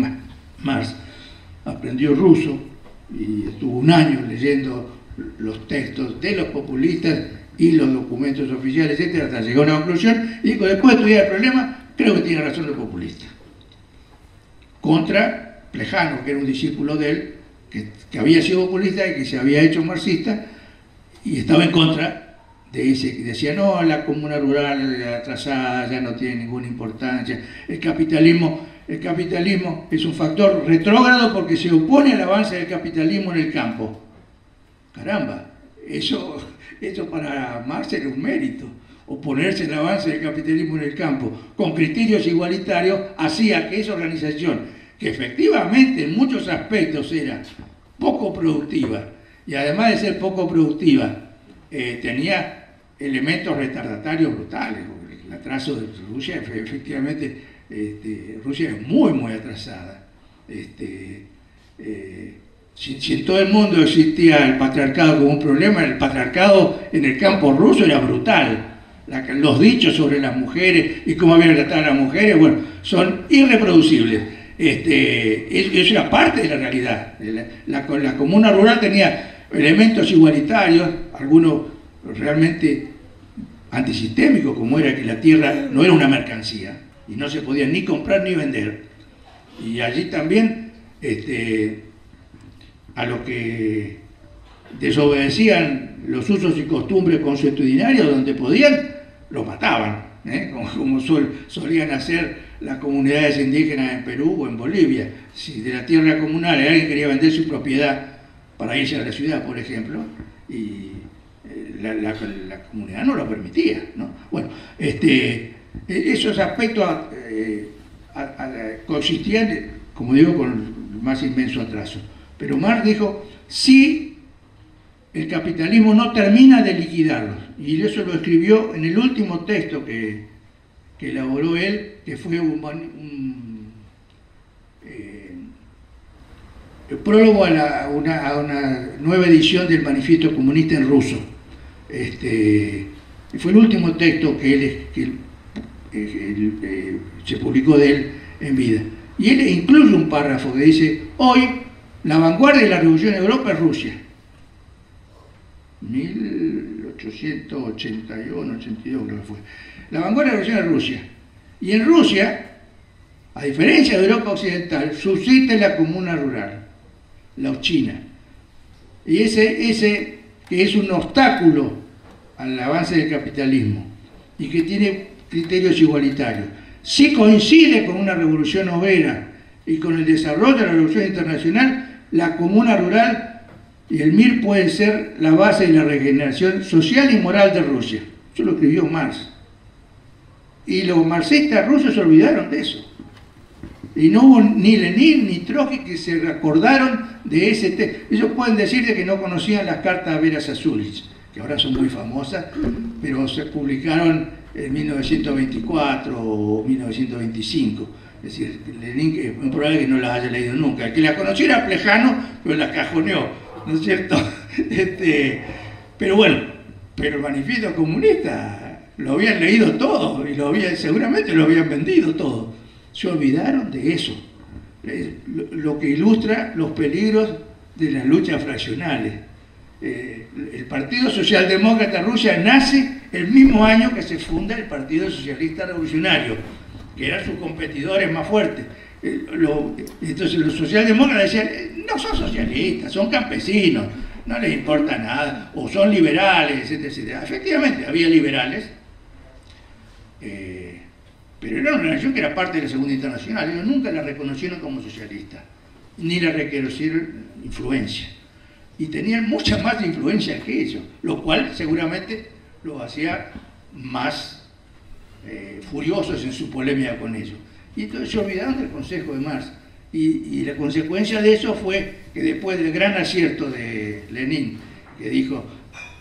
Marx, aprendió ruso y estuvo un año leyendo los textos de los populistas y los documentos oficiales, etcétera, hasta llegar a una conclusión, y dijo, después de estudiar el problema, creo que tiene razón los populistas. Contra Plejano, que era un discípulo de él, que había sido populista y que se había hecho marxista, y estaba en contra de ese, que decía, no, la comuna rural atrasada ya no tiene ninguna importancia, el capitalismo es un factor retrógrado porque se opone al avance del capitalismo en el campo. Caramba, eso para Marx era un mérito. Oponerse al avance del capitalismo en el campo con criterios igualitarios hacía que esa organización, que efectivamente en muchos aspectos era poco productiva, y además de ser poco productiva, tenía elementos retardatarios brutales. El atraso de Rusia, efectivamente, Rusia es muy, muy atrasada. Si en todo el mundo existía el patriarcado como un problema, el patriarcado en el campo ruso era brutal. Los dichos sobre las mujeres y cómo habían tratado a las mujeres, bueno, son irreproducibles. Eso era parte de la realidad. La comuna rural tenía elementos igualitarios, algunos realmente antisistémicos, como era que la tierra no era una mercancía y no se podía ni comprar ni vender. Y allí también a los que desobedecían los usos y costumbres consuetudinarios donde podían, los mataban, como solían hacer las comunidades indígenas en Perú o en Bolivia. Si de la tierra comunal alguien quería vender su propiedad para irse a la ciudad, por ejemplo, y la comunidad no lo permitía, ¿no? Bueno, esos aspectos coexistían, como digo, con el más inmenso atraso. Pero Marx dijo, si el capitalismo no termina de liquidarlos, y eso lo escribió en el último texto que elaboró él, que fue un prólogo a una nueva edición del Manifiesto Comunista en ruso. Fue el último texto que se publicó de él en vida. Y él incluye un párrafo que dice, hoy la vanguardia de la revolución en Europa es Rusia. 1881, 82 creo que fue. La vanguardia de la revolución es Rusia. Y en Rusia, a diferencia de Europa Occidental, subsiste la comuna rural, la ochina. Y ese que es un obstáculo al avance del capitalismo y que tiene criterios igualitarios. Si coincide con una revolución obrera y con el desarrollo de la revolución internacional, la comuna rural y el MIR pueden ser la base de la regeneración social y moral de Rusia. Eso lo escribió Marx. Y los marxistas rusos se olvidaron de eso. Y no hubo ni Lenin ni Trotsky que se acordaron de ese tema. Ellos pueden decirte que no conocían las cartas Veras Azulis, que ahora son muy famosas, pero se publicaron en 1924 o 1925. Es decir, Lenin es muy probable que no las haya leído nunca. El que las conociera Plejano, pero las cajoneó, ¿no es cierto? Pero bueno, pero el manifiesto comunista lo habían leído todo y seguramente lo habían vendido todo. Se olvidaron de eso, lo que ilustra los peligros de las luchas fraccionales. El Partido Socialdemócrata Rusia nace el mismo año que se funda el Partido Socialista Revolucionario, que eran sus competidores más fuertes. Entonces los socialdemócratas decían, no son socialistas, son campesinos, no les importa nada, o son liberales, etcétera, etcétera. Efectivamente, había liberales, pero era una nación que era parte de la Segunda Internacional. Ellos nunca la reconocieron como socialista, ni la reconocieron influencia. Y tenían mucha más influencia que ellos, lo cual seguramente los hacía más furiosos en su polémica con ellos. Y entonces se olvidaron del Consejo de Marx. Y la consecuencia de eso fue que después del gran acierto de Lenin, que dijo,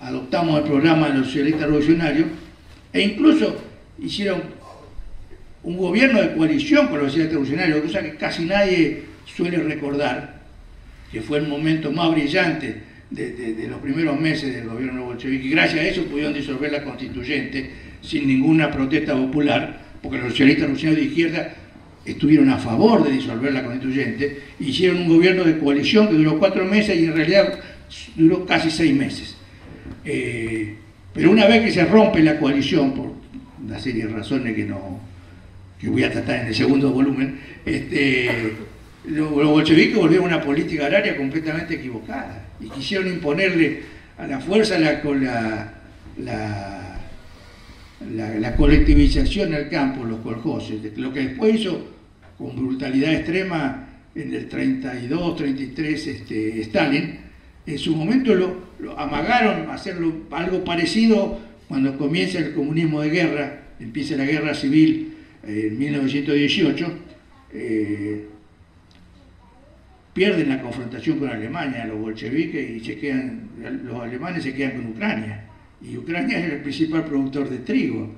adoptamos el programa de los socialistas revolucionarios, e incluso hicieron un gobierno de coalición con los socialistas revolucionarios, cosa que casi nadie suele recordar, que fue el momento más brillante de los primeros meses del gobierno bolchevique, y gracias a eso pudieron disolver la constituyente sin ninguna protesta popular, porque los socialistas revolucionarios de izquierda estuvieron a favor de disolver la constituyente, hicieron un gobierno de coalición que duró 4 meses y en realidad duró casi 6 meses. Pero una vez que se rompe la coalición, por una serie de razones que voy a tratar en el segundo volumen, los bolcheviques volvieron a una política agraria completamente equivocada y quisieron imponerle a la fuerza la colectivización del campo, los kolkhozes, lo que después hizo con brutalidad extrema en el 32, 33 Stalin. En su momento lo amagaron a hacerlo algo parecido cuando comienza el comunismo de guerra, empieza la guerra civil en 1918, pierden la confrontación con Alemania, los bolcheviques, y los alemanes se quedan con Ucrania. Y Ucrania es el principal productor de trigo.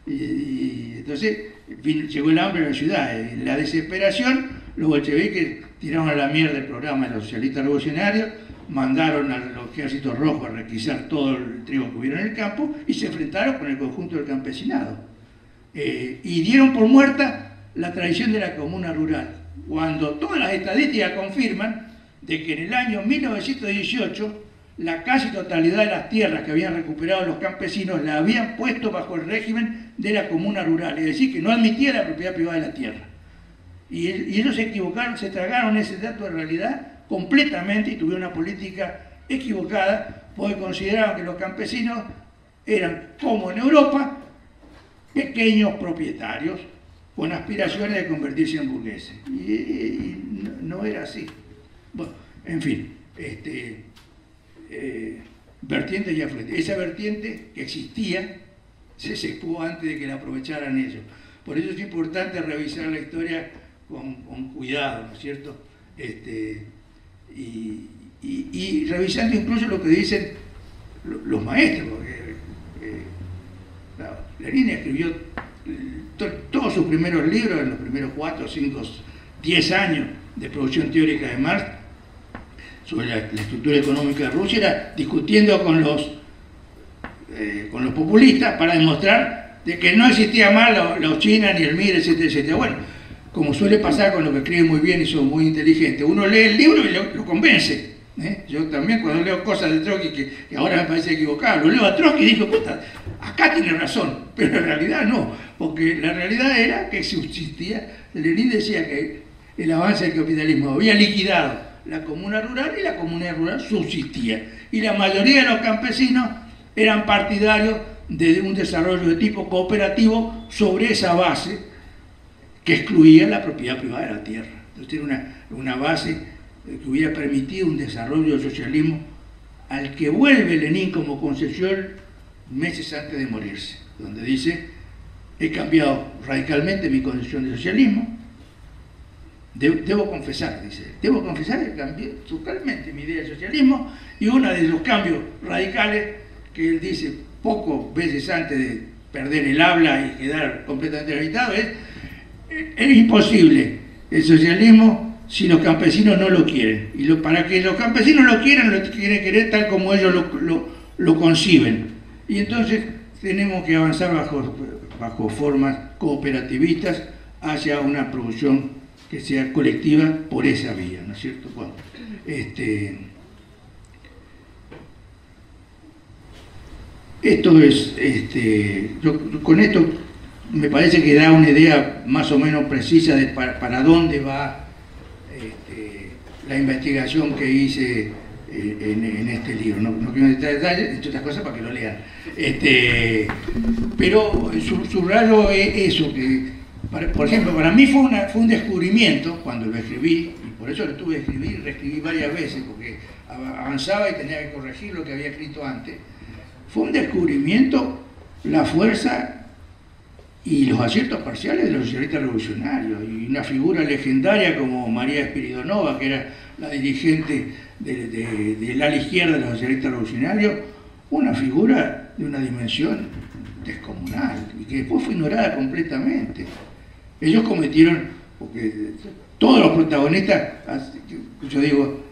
Y entonces llegó el hambre a la ciudad. En la desesperación, los bolcheviques tiraron a la mierda el programa de los socialistas revolucionarios, mandaron a los ejércitos rojos a requisar todo el trigo que hubiera en el campo y se enfrentaron con el conjunto del campesinado. Y dieron por muerta la tradición de la comuna rural, cuando todas las estadísticas confirman de que en el año 1918 la casi totalidad de las tierras que habían recuperado los campesinos la habían puesto bajo el régimen de la comuna rural, es decir, que no admitía la propiedad privada de la tierra. Y ellos se equivocaron, se tragaron ese dato de realidad completamente y tuvieron una política equivocada, porque consideraban que los campesinos eran, como en Europa, pequeños propietarios con aspiraciones de convertirse en burgueses. Y no era así. Bueno, en fin, vertiente y afluente. Esa vertiente que existía se secó antes de que la aprovecharan ellos. Por eso es importante revisar la historia con cuidado, ¿no es cierto? Y revisando incluso lo que dicen los maestros, porque Lenin escribió todos sus primeros libros, en los primeros 4, 5, 10 años de producción teórica de Marx, sobre la estructura económica de Rusia, era discutiendo con los populistas para demostrar de que no existía más la China, ni el MIR, etcétera, etcétera. Bueno, como suele pasar con los que escriben muy bien y son muy inteligentes, uno lee el libro y lo convence. Yo también cuando leo cosas de Trotsky que ahora me parece equivocado, lo leo a Trotsky y digo, puta, acá tiene razón, pero en realidad no, porque la realidad era que subsistía. Lenin decía que el avance del capitalismo había liquidado la comuna rural y la comunidad rural subsistía. Y la mayoría de los campesinos eran partidarios de un desarrollo de tipo cooperativo sobre esa base que excluía la propiedad privada de la tierra. Entonces era una base que hubiera permitido un desarrollo del socialismo al que vuelve Lenin como concepción meses antes de morirse, donde dice: he cambiado radicalmente mi concepción del socialismo. Debo confesar, dice, debo confesar que cambié totalmente mi idea del socialismo, y uno de los cambios radicales que él dice pocos veces antes de perder el habla y quedar completamente debilitado es imposible el socialismo si los campesinos no lo quieren. Y para que los campesinos lo quieran, lo quieren querer tal como ellos lo conciben. Y entonces tenemos que avanzar bajo formas cooperativistas hacia una producción que sea colectiva por esa vía, ¿no es cierto? Bueno, esto es, con esto me parece que da una idea más o menos precisa de para dónde va la investigación que hice en este libro. No quiero entrar en detalles, entre otras cosas para que lo lean. Pero subrayo eso, que, por ejemplo, para mí fue un descubrimiento cuando lo escribí, y por eso lo tuve que escribir y reescribí varias veces, porque avanzaba y tenía que corregir lo que había escrito antes. Fue un descubrimiento la fuerza y los aciertos parciales de los socialistas revolucionarios, y una figura legendaria como María Espiridonova, que era la dirigente del ala izquierda de los socialistas revolucionarios, una figura de una dimensión descomunal y que después fue ignorada completamente. Ellos cometieron, porque todos los protagonistas, yo digo,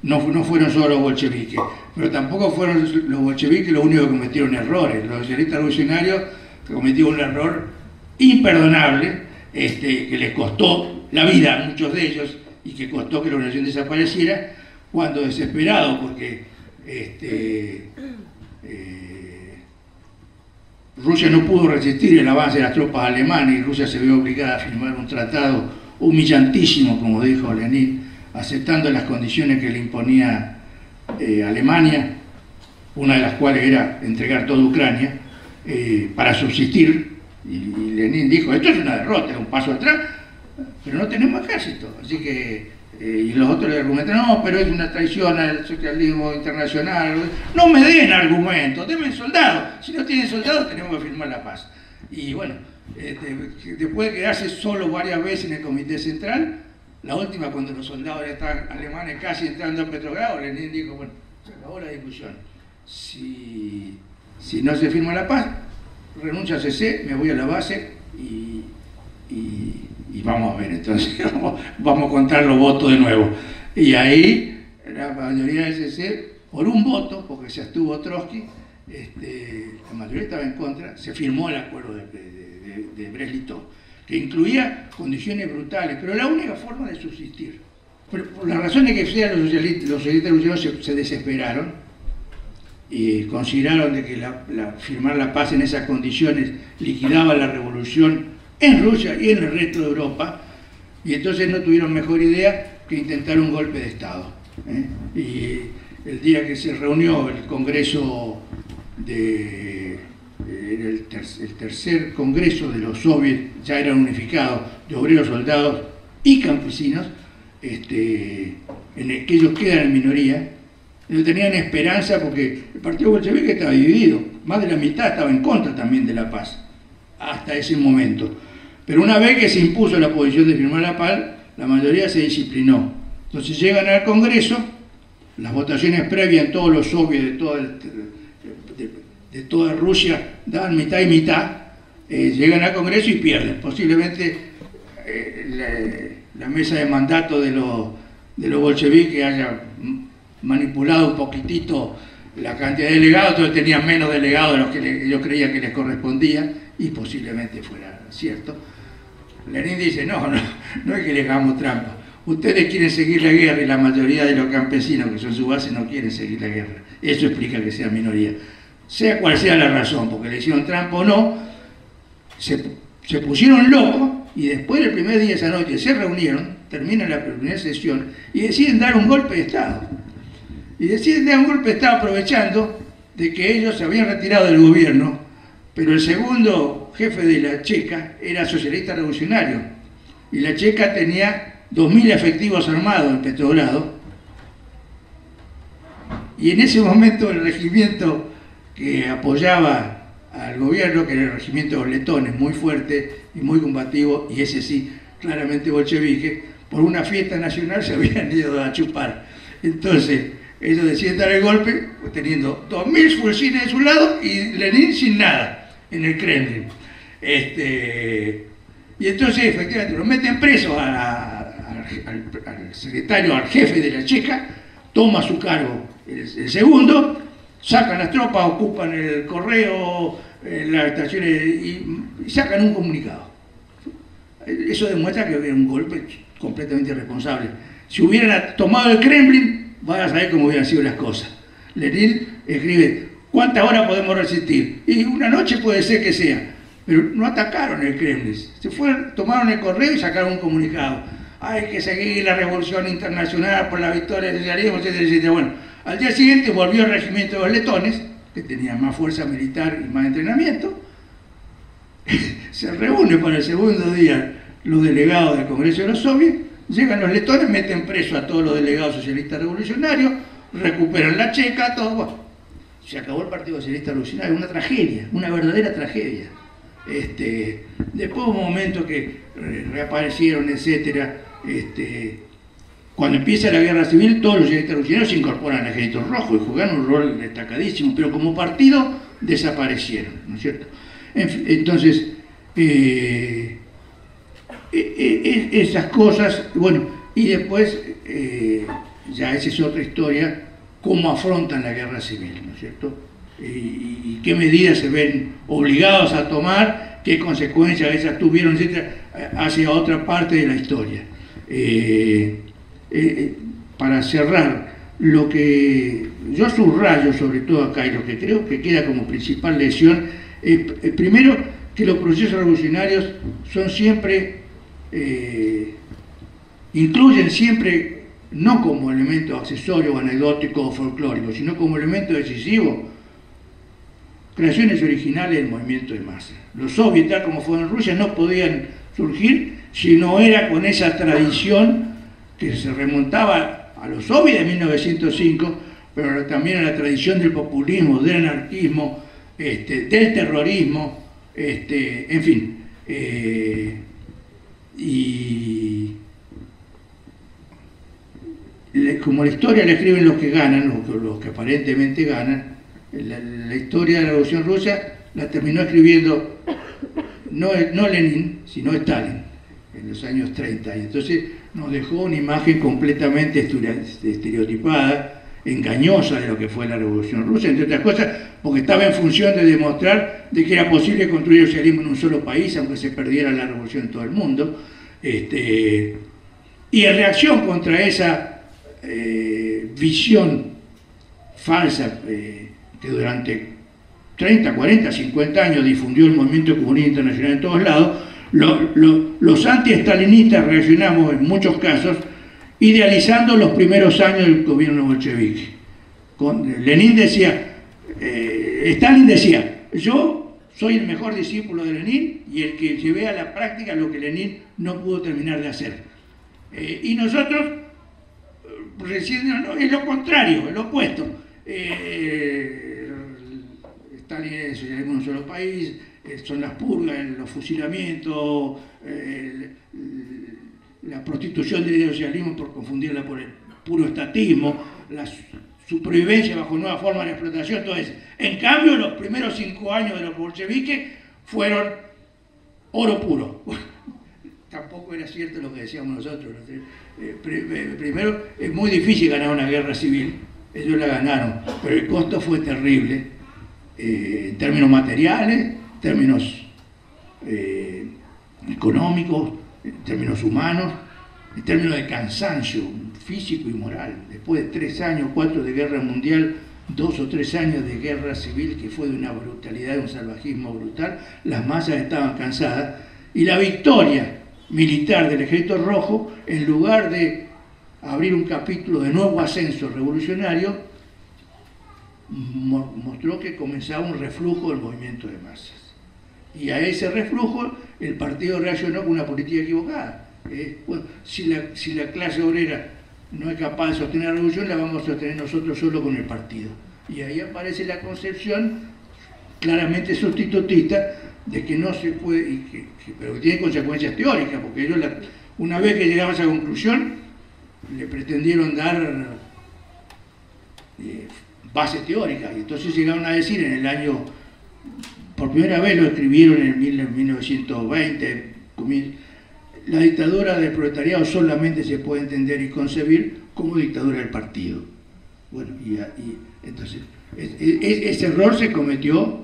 no fueron solo los bolcheviques, pero tampoco fueron los bolcheviques los únicos que cometieron errores. Los socialistas revolucionarios cometieron un error imperdonable, que les costó la vida a muchos de ellos y que costó que la organización desapareciera, cuando desesperado porque Rusia no pudo resistir el avance de las tropas alemanas y Rusia se vio obligada a firmar un tratado humillantísimo, como dijo Lenin, aceptando las condiciones que le imponía Alemania, una de las cuales era entregar toda Ucrania para subsistir, y Lenin dijo, esto es una derrota, es un paso atrás, pero no tenemos ejército, así que, y los otros le argumentan, no, pero es una traición al socialismo internacional, no me den argumentos, denme soldados, si no tienen soldados tenemos que firmar la paz. Y bueno, después de quedarse solo varias veces en el Comité Central, la última, cuando los soldados estaban alemanes casi entrando a Petrogrado, Lenin dijo, bueno, se acabó la discusión. Si no se firma la paz, renuncio a CC, me voy a la base y vamos a ver, entonces vamos a contar los votos de nuevo. Y ahí la mayoría del CC, por un voto, porque se abstuvo Trotsky, la mayoría estaba en contra, se firmó el acuerdo de Brest-Litov, que incluía condiciones brutales, pero la única forma de subsistir. Pero por las razones que sean, los socialistas revolucionarios se desesperaron y consideraron de que firmar la paz en esas condiciones liquidaba la revolución en Rusia y en el resto de Europa, y entonces no tuvieron mejor idea que intentar un golpe de Estado. Y el día que se reunió el Congreso el tercer congreso de los soviets, ya eran unificados, de obreros, soldados y campesinos, en el que ellos quedan en minoría, no tenían esperanza porque el partido bolchevique estaba dividido, más de la mitad estaba en contra también de la paz, hasta ese momento. Pero una vez que se impuso la posición de firmar la paz, la mayoría se disciplinó. Entonces llegan al Congreso, las votaciones previas en todos los soviets de toda Rusia daban mitad y mitad, llegan al Congreso y pierden. Posiblemente la mesa de mandato de los bolcheviques haya manipulado un poquitito la cantidad de delegados, entonces tenían menos delegados de los que ellos creían que les correspondía, y posiblemente fuera cierto. Lenin dice, no es que les hagamos trampa. Ustedes quieren seguir la guerra y la mayoría de los campesinos que son su base no quieren seguir la guerra. Eso explica que sea minoría. Sea cual sea la razón, porque le hicieron trampa o no, se pusieron locos y después del primer día de esa noche se reunieron, terminan la primera sesión y deciden dar un golpe de Estado. Y deciden dar un golpe de Estado aprovechando de que ellos se habían retirado del gobierno, pero el segundo jefe de la Checa era socialista revolucionario y la Checa tenía 2.000 efectivos armados en Petrogrado, y en ese momento el regimiento que apoyaba al gobierno, que era el regimiento de los letones, muy fuerte y muy combativo, y ese sí, claramente bolchevique, por una fiesta nacional se habían ido a chupar. Entonces, ellos deciden dar el golpe, teniendo 2.000 fusiles de su lado y Lenin sin nada en el Kremlin. Y entonces, efectivamente, lo meten preso al secretario, al jefe de la Checa, toma su cargo el segundo, sacan las tropas, ocupan el correo, las estaciones y sacan un comunicado. Eso demuestra que era un golpe completamente irresponsable. Si hubieran tomado el Kremlin, van a saber cómo hubieran sido las cosas. Lenin escribe, ¿cuántas horas podemos resistir? Y una noche puede ser que sea, pero no atacaron el Kremlin. Se fueron, tomaron el correo y sacaron un comunicado. Hay que seguir la revolución internacional por la victoria del socialismo, etcétera, etcétera. Bueno, al día siguiente volvió el regimiento de los letones, que tenía más fuerza militar y más entrenamiento. Se reúne para el segundo día los delegados del Congreso de los Soviets, llegan los letones, meten preso a todos los delegados socialistas revolucionarios, recuperan la Checa, todo. Bueno, se acabó el Partido Socialista Revolucionario, una tragedia, una verdadera tragedia. Después hubo un momento que reaparecieron, etcétera. Cuando empieza la guerra civil, todos los socialistas revolucionarios se incorporan al Ejército Rojo y juegan un rol destacadísimo, pero como partido desaparecieron, ¿no es cierto? Entonces, esas cosas, bueno, y después, ya esa es otra historia, cómo afrontan la guerra civil, ¿no es cierto? Y qué medidas se ven obligados a tomar, qué consecuencias esas tuvieron, etcétera, hacia otra parte de la historia. Para cerrar, lo que yo subrayo sobre todo acá y lo que creo que queda como principal lección es, primero, que los procesos revolucionarios son siempre, incluyen siempre, no como elemento accesorio, anecdótico o folclórico, sino como elemento decisivo, creaciones originales del movimiento de masa. Los soviets, tal como fueron en Rusia, no podían surgir si no era con esa tradición que se remontaba a los soviets de 1905, pero también a la tradición del populismo, del anarquismo, del terrorismo, en fin. Como la historia la escriben los que ganan, los que aparentemente ganan, la historia de la Revolución Rusa la terminó escribiendo no Lenin, sino Stalin, en los años 30. Y entonces nos dejó una imagen completamente estereotipada, engañosa de lo que fue la Revolución Rusa, entre otras cosas, porque estaba en función de demostrar de que era posible construir el socialismo en un solo país, aunque se perdiera la revolución en todo el mundo. Y en reacción contra esa visión falsa que durante 30, 40, 50 años difundió el movimiento comunista internacional en todos lados, los anti-estalinistas reaccionamos en muchos casos idealizando los primeros años del gobierno bolchevique. Lenin decía, Stalin decía, yo soy el mejor discípulo de Lenin y el que llevé a la práctica lo que Lenin no pudo terminar de hacer. Y nosotros, es lo contrario, es lo opuesto. Stalin es el socialismo en un solo país, son las purgas, los fusilamientos, la prostitución del socialismo por confundirla por el puro estatismo, la supervivencia bajo nuevas formas de explotación, todo eso. En cambio, los primeros 5 años de los bolcheviques fueron oro puro. Tampoco era cierto lo que decíamos nosotros. Primero, es muy difícil ganar una guerra civil, ellos la ganaron, pero el costo fue terrible, en términos materiales, en términos económicos, en términos humanos, en términos de cansancio físico y moral. Después de 3 años, 4 de guerra mundial, 2 o 3 años de guerra civil, que fue de una brutalidad, de un salvajismo brutal, las masas estaban cansadas, y la victoria militar del Ejército Rojo, en lugar de abrir un capítulo de nuevo ascenso revolucionario, mostró que comenzaba un reflujo del movimiento de masas. Y a ese reflujo el partido reaccionó con una política equivocada. Bueno, si la clase obrera no es capaz de sostener la revolución, la vamos a sostener nosotros solo con el partido. Y ahí aparece la concepción claramente sustitutista de que no se puede, pero que tiene consecuencias teóricas, porque ellos, una vez que llegamos a esa conclusión, le pretendieron dar base teórica, y entonces llegaron a decir en el año, por primera vez lo escribieron en 1920, la dictadura del proletariado solamente se puede entender y concebir como dictadura del partido. Bueno, entonces, ese error se cometió.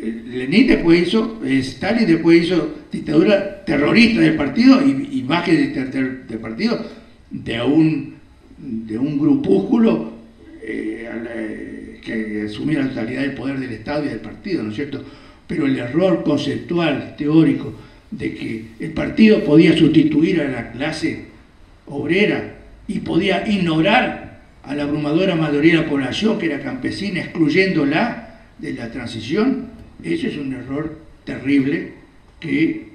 Lenin después hizo, Stalin después hizo dictadura terrorista del partido y más que del partido, de un grupúsculo que asumía la totalidad del poder del Estado y del partido, ¿no es cierto? Pero el error conceptual, teórico, de que el partido podía sustituir a la clase obrera y podía ignorar a la abrumadora mayoría de la población que era campesina, excluyéndola de la transición, eso es un error terrible que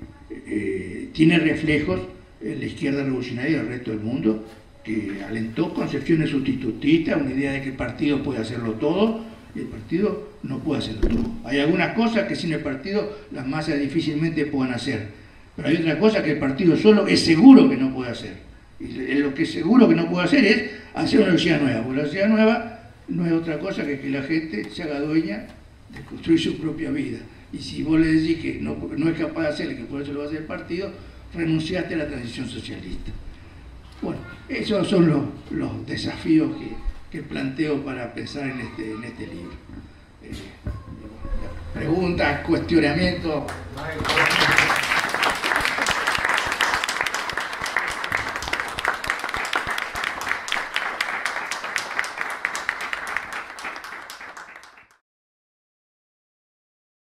tiene reflejos en la izquierda revolucionaria y el resto del mundo, que alentó concepciones sustitutistas, una idea de que el partido puede hacerlo todo, y el partido no puede hacerlo todo. Hay algunas cosas que sin el partido las masas difícilmente puedan hacer, pero hay otra cosa que el partido solo es seguro que no puede hacer. Y lo que es seguro que no puede hacer es hacer una sociedad nueva, porque la sociedad nueva no es otra cosa que la gente se haga dueña de construir su propia vida. Y si vos le decís que no es capaz de hacerlo, que por eso lo va a hacer el partido, renunciaste a la transición socialista. Bueno, esos son los desafíos que planteo para pensar en este libro. Preguntas, cuestionamientos.